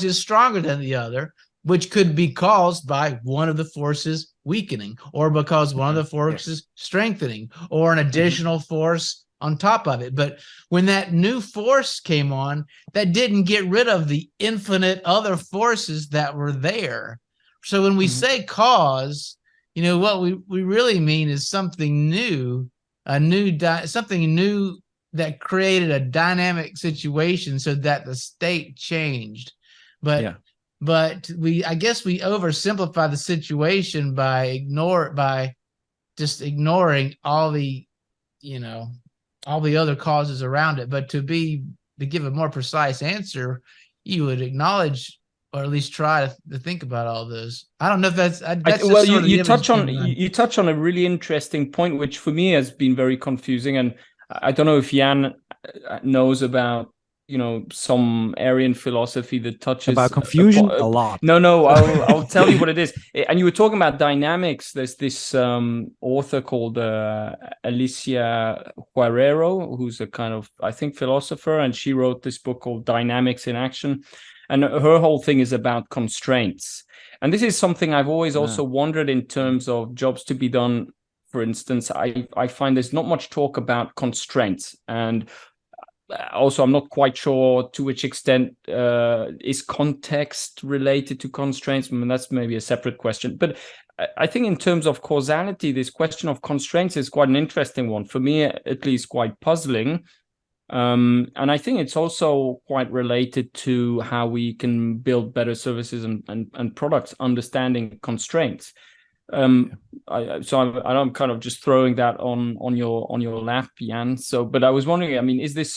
is stronger than the other, which could be caused by one of the forces weakening, or because one of the forces strengthening, or an additional force on top of it. But when that new force came on, that didn't get rid of the infinite other forces that were there. So when we say cause, what we really mean is something new, something new that created a dynamic situation so that the state changed. But I guess we oversimplify the situation by just ignoring all the other causes around it. But to give a more precise answer, you would acknowledge, or at least try to think about all those. I don't know if that's well, you touch on a really interesting point, which for me has been very confusing, and I don't know if Jan knows about, some Aryan philosophy that touches about confusion a lot. No, I'll tell you what it is. And you were talking about dynamics. There's this author called Alicia Guerrero, who's a kind of, I think, philosopher, and she wrote this book called Dynamics in Action. and her whole thing is about constraints. And this is something I've always also wondered in terms of jobs to be done. For instance, I find there's not much talk about constraints, and also I'm not quite sure to which extent is context related to constraints. I mean, that's maybe a separate question, but I think in terms of causality, this question of constraints is quite an interesting one for me, at least quite puzzling. And I think it's also quite related to how we can build better services and products, understanding constraints. I'm kind of just throwing that on your lap, Jan. So, but I was wondering, I mean, is this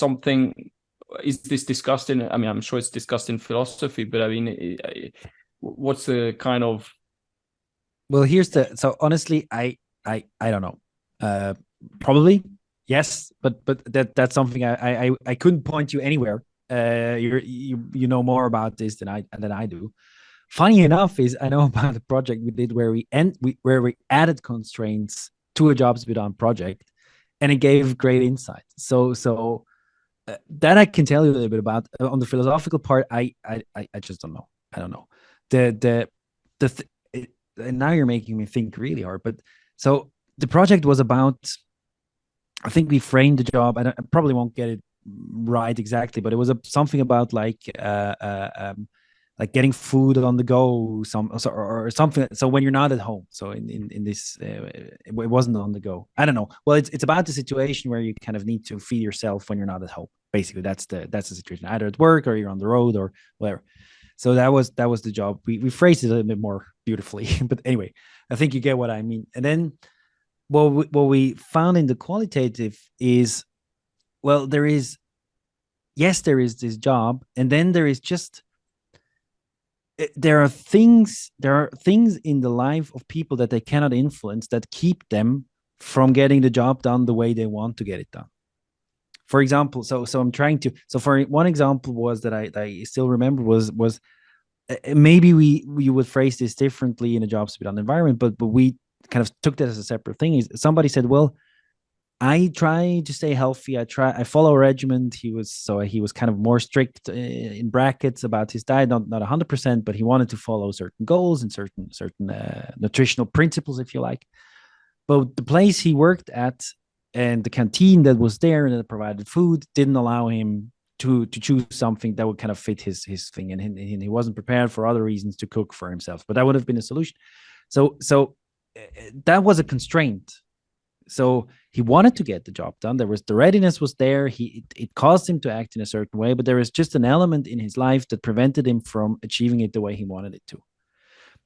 discussed in? I mean, I'm sure it's discussed in philosophy, but I mean, what's the kind of? Well, so honestly, I don't know. Probably yes, but that's something I couldn't point you anywhere. You know more about this than I do. Funny enough, is I know about a project we did where we added constraints to a jobs we done project, and it gave great insight. So that I can tell you a little bit about. On the philosophical part, I just don't know. I don't know. And now you're making me think really hard. But so the project was about, I think we framed the job. I probably won't get it right exactly, but it was something about like getting food on the go, or something. So when you're not at home, so in this, it wasn't on the go. I don't know. Well, it's about the situation where you kind of need to feed yourself when you're not at home. Basically, that's the situation. Either at work or you're on the road or whatever. So that was the job. We phrased it a little bit more beautifully, but anyway, I think you get what I mean. And then what we found in the qualitative is, well, there is this job, and then there is just there are things in the life of people that they cannot influence that keep them from getting the job done the way they want to get it done. For example, so I'm trying to, so for one example was that I still remember was maybe we would phrase this differently in a job speed on environment, but we kind of took that as a separate thing. Is somebody said, well, I try to stay healthy. I follow a regimen. He was kind of more strict in brackets about his diet, not 100%, but he wanted to follow certain goals and certain nutritional principles, if you like. But the place he worked at and the canteen that was there and that provided food didn't allow him to choose something that would kind of fit his thing, and he wasn't prepared for other reasons to cook for himself. But that would have been a solution. So that was a constraint. So he wanted to get the job done. The readiness was there. It caused him to act in a certain way, but there was just an element in his life that prevented him from achieving it the way he wanted it to.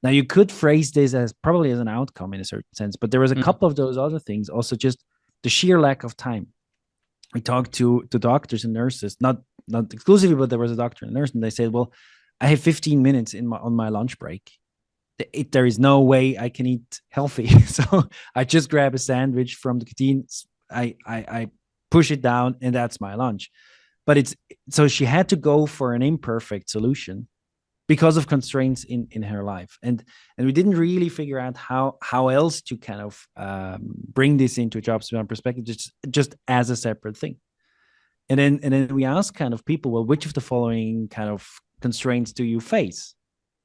Now you could phrase this as probably as an outcome in a certain sense, but there was a couple of those other things. Also, just the sheer lack of time. We talked to doctors and nurses, not exclusively, but there was a doctor and a nurse, and they said, "Well, I have 15 minutes on my lunch break. There is no way I can eat healthy. So I just grab a sandwich from the canteen. I push it down, and that's my lunch." But so she had to go for an imperfect solution because of constraints in her life. And we didn't really figure out how else to kind of bring this into a job perspective, just as a separate thing. And then we asked kind of people, well, which of the following kind of constraints do you face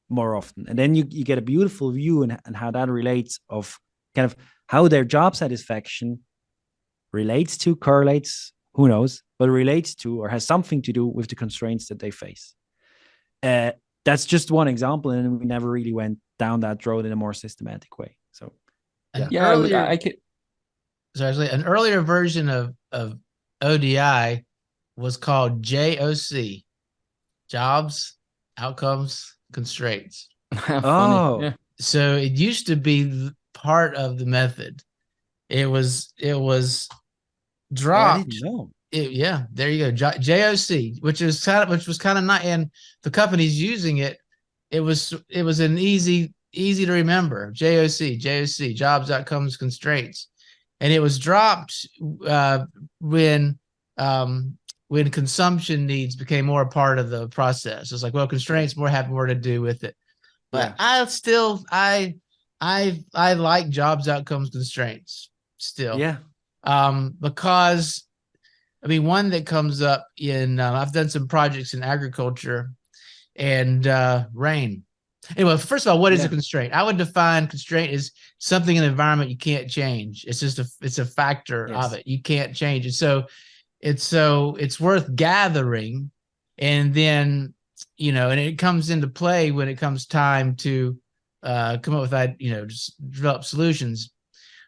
more often? And then you get a beautiful view and how that relates of kind of how their job satisfaction correlates, who knows, but relates to or has something to do with the constraints that they face. That's just one example, and we never really went down that road in a more systematic way. So an earlier version of ODI was called JOC, Jobs, Outcomes, Constraints. Oh, yeah. So it used to be part of the method. It was dropped. I didn't know. There you go. JOC, which was kind of not, and the company's using it. It was an easy to remember. JOC, Jobs, Outcomes, Constraints, and it was dropped when consumption needs became more a part of the process. It's like, well, constraints have more to do with it. But I like Jobs, Outcomes, Constraints still. Yeah. Because I mean, one that comes up in I've done some projects in agriculture, and rain. Anyway, first of all, what is a constraint? I would define constraint as something in the environment you can't change. It's just it's a factor of it. You can't change it. So it's worth gathering, and then and it comes into play when it comes time to come up with that, just develop solutions.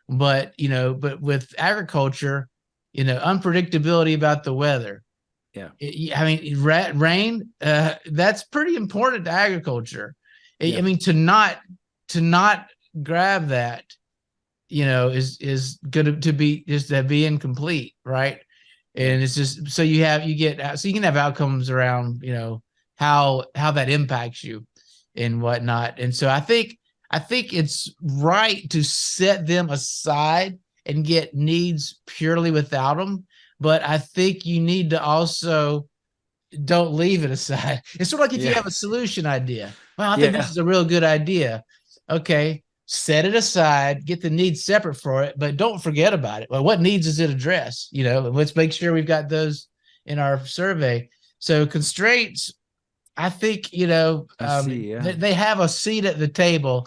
But with agriculture, unpredictability about the weather. Yeah. I mean, rain, that's pretty important to agriculture. Yeah. I mean, to not grab that, is going to be incomplete, right? And it's just so you can have outcomes around, how that impacts you and whatnot. And so I think it's right to set them aside and get needs purely without them. But I think you need to also don't leave it aside. It's sort of like if you have a solution idea. Well, I think this is a real good idea. Okay, set it aside, get the needs separate for it, but don't forget about it. Well, what needs does it address? Let's make sure we've got those in our survey. So constraints, I think, they have a seat at the table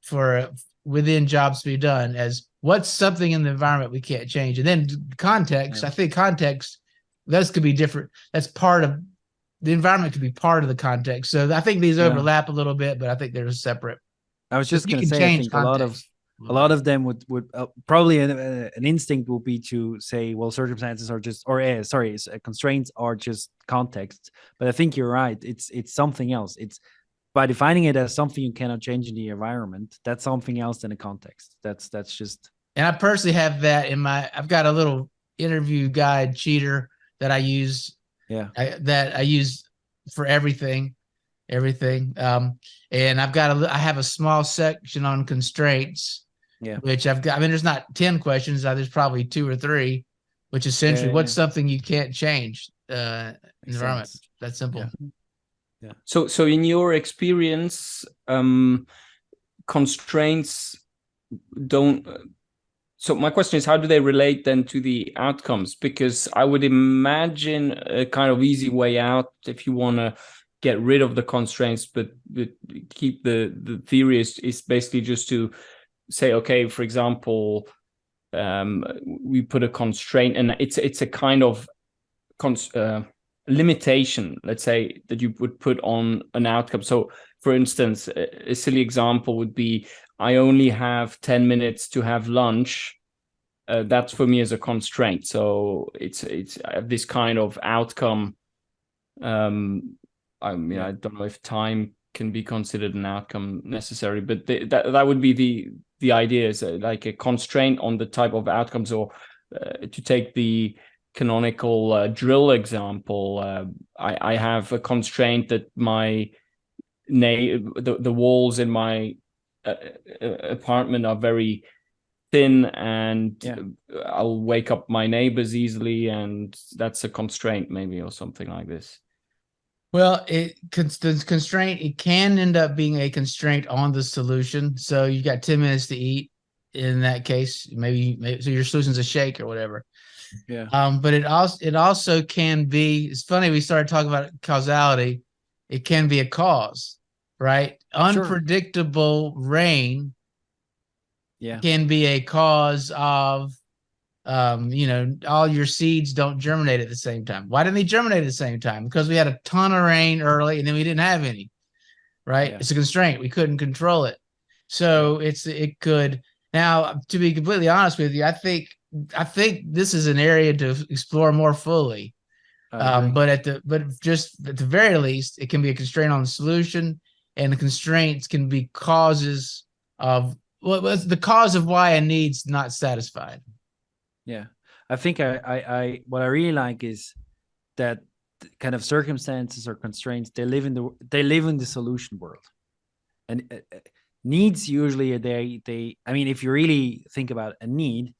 for within jobs to be done as what's something in the environment we can't change. And then context, I think context, those could be different. That's part of the environment, could be part of the context. So I think these overlap a little bit, but I think they're separate. I was just going to say, I think context. a lot of them would probably an instinct will be to say, well, circumstances are just, constraints are just context. But I think you're right. It's something else. It's by defining it as something you cannot change in the environment. That's something else than a context. That's just. And I personally have that I've got a little interview guide cheater that I use. Yeah. That I use for everything. And I have a small section on constraints. Yeah. Which I've got. I mean, there's not 10 questions. There's probably 2 or 3, which essentially what's something you can't change environment. That's simple. Yeah. So in your experience, constraints don't. So my question is, how do they relate then to the outcomes? Because I would imagine a kind of easy way out if you want to get rid of the constraints, but keep the theory is basically just to say, okay, for example, we put a constraint, and it's a kind of limitation, let's say, that you would put on an outcome. So, for instance, a silly example would be, I only have 10 minutes to have lunch. That's for me as a constraint. So it's this kind of outcome. I mean, I don't know if time can be considered an outcome necessarily, but that would be the idea, is like a constraint on the type of outcomes. Or to take the canonical drill example, I have a constraint that the walls in my apartment are very thin, and I'll wake up my neighbors easily, and that's a constraint maybe, or something like this. Well, the constraint, it can end up being a constraint on the solution. So you got 10 minutes to eat. In that case, maybe so your solution's a shake or whatever. Yeah. But it also can be. It's funny, we started talking about causality. It can be a cause, right? Unpredictable rain can be a cause of all your seeds don't germinate at the same time. Why didn't they germinate at the same time? Because we had a ton of rain early and then we didn't have any, right? It's a constraint. We couldn't control it. So it could. Now, to be completely honest with you, I think this is an area to explore more fully. But just at the very least, it can be a constraint on the solution, and the constraints can be causes of the cause of why a need's not satisfied. Yeah, I think I what I really like is that kind of circumstances or constraints, they live in the solution world, and needs usually they. I mean, if you really think about a need,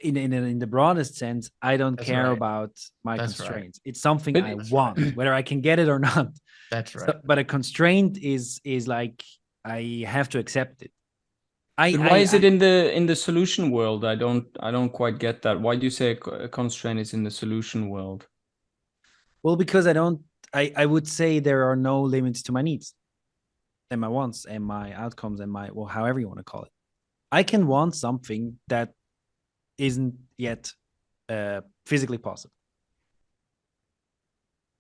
in the broadest sense, I don't care about my constraints. It's something I want, whether I can get it or not. That's right. So, but a constraint is like I have to accept it. Why is it in the solution world? I don't quite get that. Why do you say a constraint is in the solution world? Well, because I don't I would say there are no limits to my needs and my wants and my outcomes and my, well, however you want to call it. I can want something that isn't yet physically possible.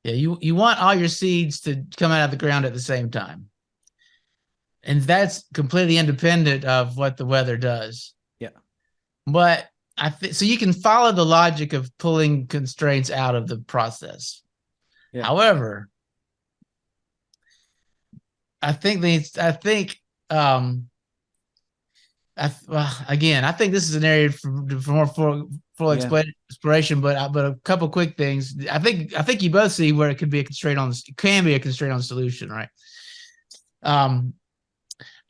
Yeah, you want all your seeds to come out of the ground at the same time. And that's completely independent of what the weather does. Yeah. But I think so you can follow the logic of pulling constraints out of the process. Yeah. However, I think I think this is an area for more full exploration, but a couple quick things. I think you both see where it could be a constraint on, can be a constraint on the solution, right?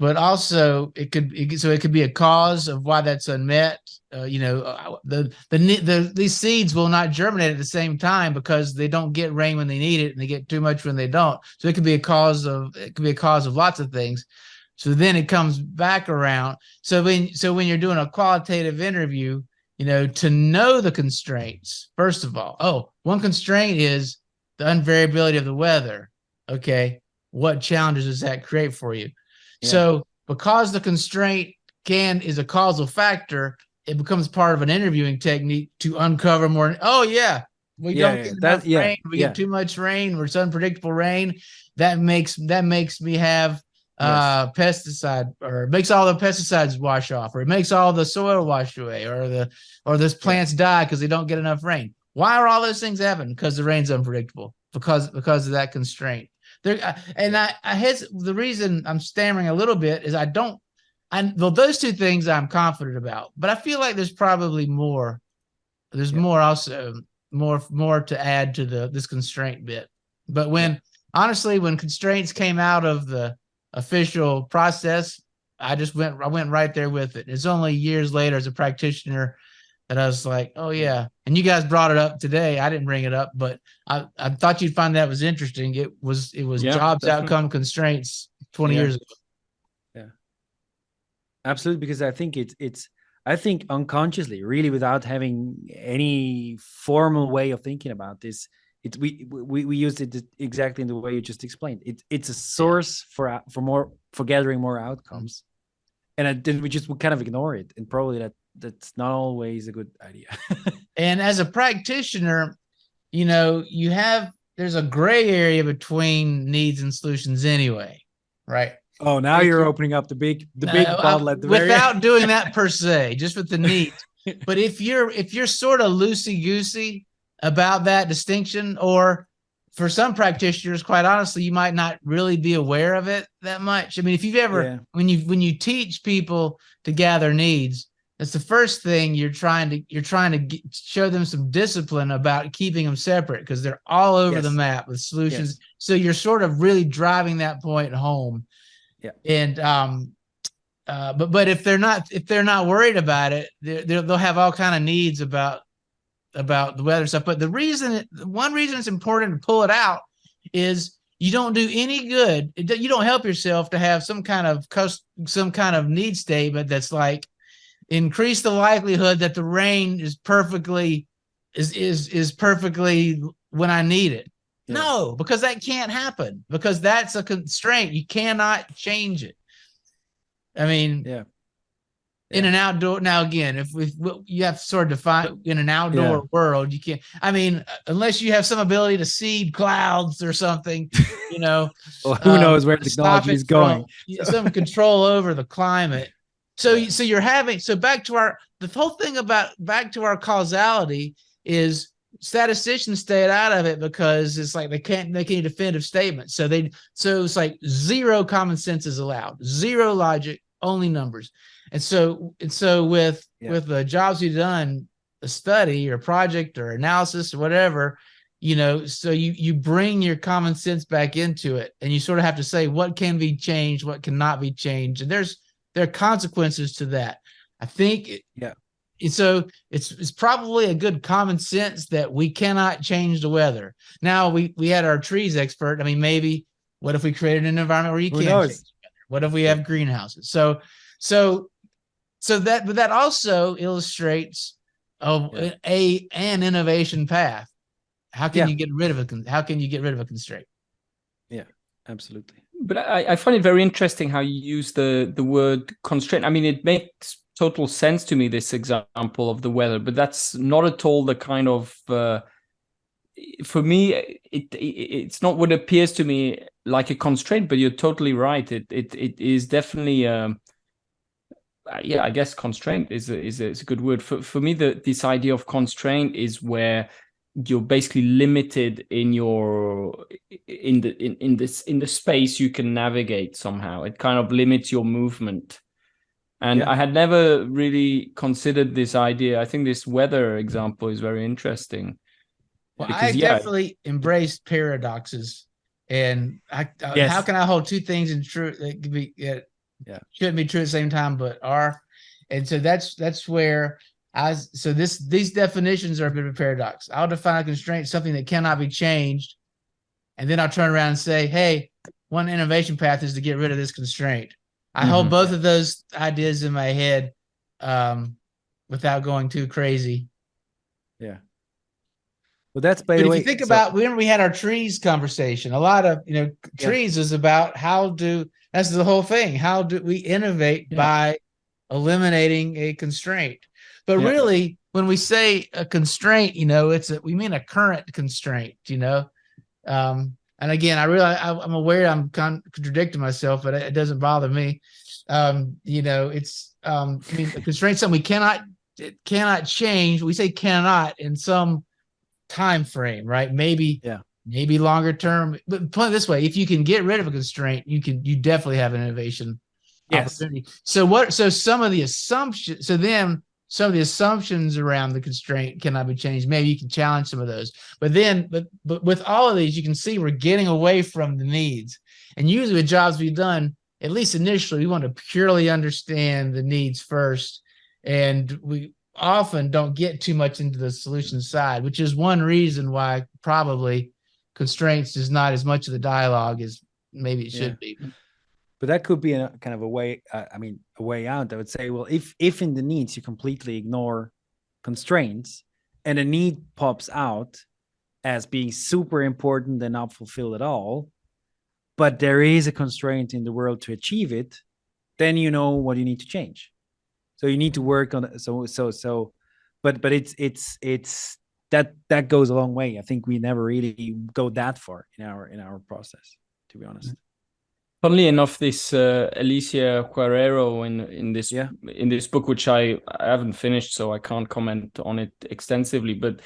But also it could be a cause of why that's unmet. These seeds will not germinate at the same time because they don't get rain when they need it, and they get too much when they don't. So it could be a cause of lots of things. So then it comes back around. So when you're doing a qualitative interview, to know the constraints, first of all, one constraint is the unvariability of the weather. Okay, what challenges does that create for you? Yeah. So because the constraint is a causal factor, it becomes part of an interviewing technique to uncover more. Oh yeah, we don't get enough rain. We get too much rain, or it's unpredictable rain. That makes me have pesticide, or it makes all the pesticides wash off, or it makes all the soil wash away, or this plants die because they don't get enough rain. Why are all those things happening? Because the rain's unpredictable, because of that constraint. The reason I'm stammering a little bit is those two things I'm confident about, but I feel like there's probably more. There's more to add to this constraint bit. But honestly, when constraints came out of the official process, I went right there with it. It's only years later as a practitioner that I was like, oh yeah. And you guys brought it up today. I didn't bring it up, but I thought you'd find that was interesting. It was jobs definitely. Outcome constraints 20 years ago. Yeah. Absolutely, because I think I think unconsciously, really, without having any formal way of thinking about this, we used it exactly in the way you just explained. It's a source for gathering more outcomes. And then we kind of ignore it, and probably that's not always a good idea. And as a practitioner, there's a gray area between needs and solutions anyway, right? Oh, now you're opening up the big bottle at the very without doing that per se, just with the needs. But if you're sort of loosey-goosey about that distinction, or for some practitioners, quite honestly, you might not really be aware of it that much. I mean, if you've ever, when you teach people to gather needs, that's the first thing you're trying to show them some discipline about keeping them separate, because they're all over the map with solutions. Yes. So you're sort of really driving that point home. Yeah. And but if they're not worried about it, they'll have all kind of needs about the weather stuff. But one reason it's important to pull it out is you don't do any good. You don't help yourself to have some kind of need statement that's like, increase the likelihood that the rain is perfectly when I need it. Yeah. No, because that can't happen, because that's a constraint. You cannot change it. I mean, in an outdoor, now again, if you have to sort of define in an outdoor world, you can't. I mean, unless you have some ability to seed clouds or something, well, who knows where technology is going? Some control over the climate. So you're having, back to our causality is statisticians stayed out of it because it's like they can't make any definitive statements. So it's like zero common sense is allowed, zero logic, only numbers. And so with the jobs you've done, a study or project or analysis or whatever, so you bring your common sense back into it, and you sort of have to say what can be changed, what cannot be changed, and there are consequences to that. I think so it's probably a good common sense that we cannot change the weather. Now we had our trees expert. I mean, maybe what if we created an environment where you can change the weather? What if we have greenhouses? So that also illustrates an innovation path. how can you get rid of a constraint? Yeah, absolutely. But I find it very interesting how you use the word constraint. I mean, it makes total sense to me, this example of the weather, but that's not at all the kind of for me, it's not what appears to me like a constraint. But you're totally right. It is definitely yeah, I guess constraint is a good word for me. This idea of constraint is where you're basically limited in the space you can navigate somehow. It kind of limits your movement. And I had never really considered this idea. I think this weather example is very interesting. Well, because, I definitely embraced paradoxes, and how can I hold two things in true that could be shouldn't be true at the same time, but are, and so that's where these definitions are a bit of a paradox. I'll define a constraint, something that cannot be changed, and then I'll turn around and say, hey, one innovation path is to get rid of this constraint. I hold both of those ideas in my head without going too crazy. Yeah. Well, that's by the way. If you think about, remember we had our trees conversation. A lot of trees is about that's the whole thing. How do we innovate by eliminating a constraint? But really, when we say a constraint, we mean a current constraint. And again, I realize I'm aware I'm contradicting myself, but it doesn't bother me. It's I mean, a constraint is something it cannot change. We say cannot in some time frame, right? Maybe longer term. But put it this way: if you can get rid of a constraint, you definitely have an innovation opportunity. So some of the assumptions. Some of the assumptions around the constraint cannot be changed. Maybe you can challenge some of those. But with all of these, you can see we're getting away from the needs. And usually with jobs we've done, at least initially, we want to purely understand the needs first. And we often don't get too much into the solution side, which is one reason why probably constraints is not as much of the dialogue as maybe it should be. But that could be a kind of a way, a way out. I would say, well, if in the needs you completely ignore constraints and a need pops out as being super important and not fulfilled at all, but there is a constraint in the world to achieve it, then you know what you need to change. So you need to work on it. But it's that goes a long way. I think we never really go that far in our process, to be honest. Funnily enough, this Alicia Guerrero in this book, which I haven't finished, so I can't comment on it extensively, but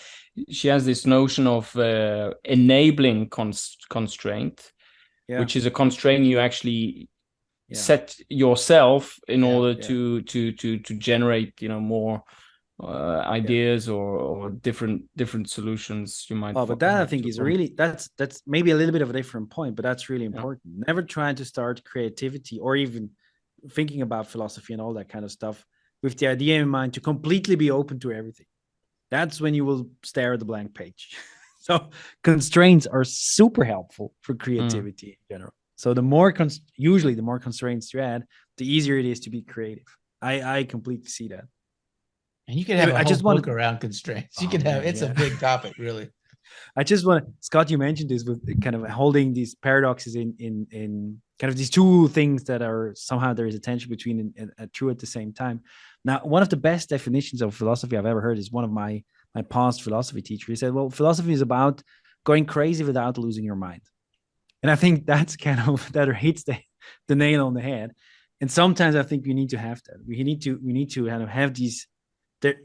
she has this notion of enabling constraint, which is a constraint you actually set yourself in order to generate more ideas or different solutions you might. But that I think is really that's maybe a little bit of a different point, but that's really important. Never trying to start creativity or even thinking about philosophy and all that kind of stuff with the idea in mind to completely be open to everything. That's when you will stare at the blank page. So constraints are super helpful for creativity in general. So the more usually the more constraints you add, the easier it is to be creative. I completely see that. And you can have a whole book around constraints. You can have a big topic, really. I just want to, Scott, you mentioned this with kind of holding these paradoxes in kind of these two things that are somehow there is a tension between and true at the same time. Now, one of the best definitions of philosophy I've ever heard is one of my past philosophy teacher. He said, well, philosophy is about going crazy without losing your mind. And I think that's kind of, that hits the nail on the head. And sometimes I think we need to have that. We need to kind of have these,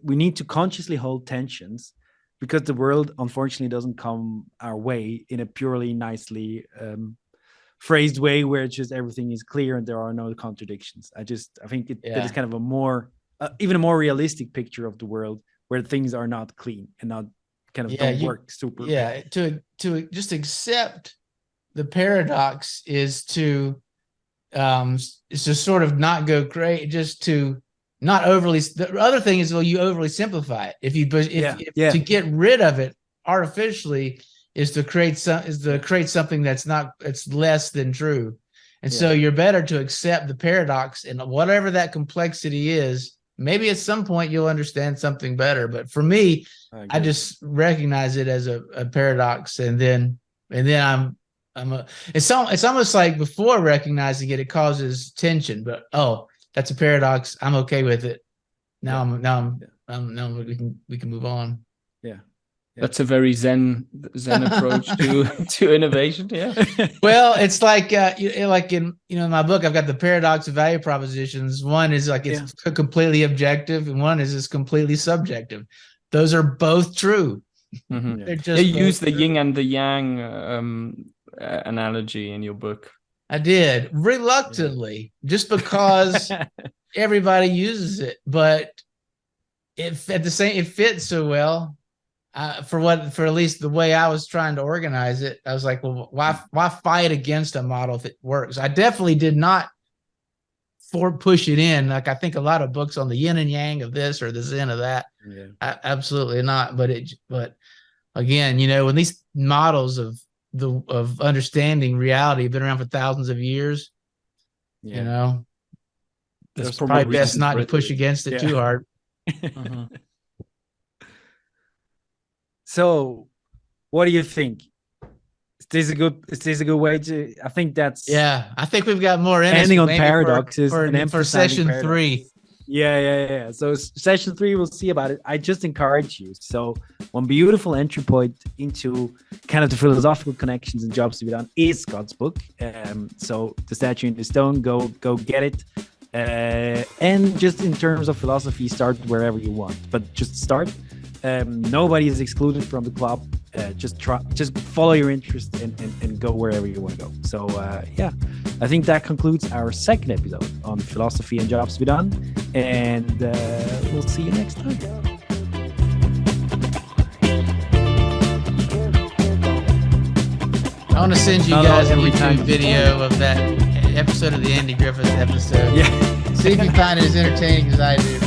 we need to consciously hold tensions because the world unfortunately doesn't come our way in a purely nicely phrased way where it's just everything is clear and there are no contradictions. I think that is kind of a more even a more realistic picture of the world where things are not clean and not kind of don't work super. Yeah, to just accept the paradox is to sort of not go crazy, just to not overly. The other thing is, well, you overly simplify it. To get rid of it artificially is to create something that's less than true. And so you're better to accept the paradox and whatever that complexity is, maybe at some point you'll understand something better. But for me, I just recognize it as a paradox, and then it's almost like before recognizing it, it causes tension. But that's a paradox. I'm okay with it. Now we can move on. Yeah. That's a very Zen approach to innovation. Yeah. Well, it's like in my book, I've got the paradox of value propositions. One is like it's completely objective, and one is it's completely subjective. Those are both true. Mm-hmm. They're just you use the yin and the yang analogy in your book. I did reluctantly, just because everybody uses it, but it fits so well. For at least the way I was trying to organize it, I was like, well, why fight against a model if it works? I definitely did not push it in. Like I think a lot of books on the yin and yang of this or the zen of that. Yeah. Absolutely not. But again, when these models of understanding reality have been around for thousands of years, it's probably best not to push against it too hard. Uh-huh. So, what do you think? Is this a good way to? I think that's. Yeah, I think we've got more ending on paradoxes for session 3. Yeah. So session 3, we'll see about it. I just encourage you. So one beautiful entry point into kind of the philosophical connections and jobs to be done is Scott's book. So the Statue in the Stone, go get it. And just in terms of philosophy, start wherever you want, but just start. Nobody is excluded from the club. Just follow your interest and go wherever you want to go. So I think that concludes our second episode on philosophy and jobs to be done, and we'll see you next time. I want to send you guys a YouTube video of that episode of the Andy Griffith episode. Yeah. See if you find it as entertaining as I do.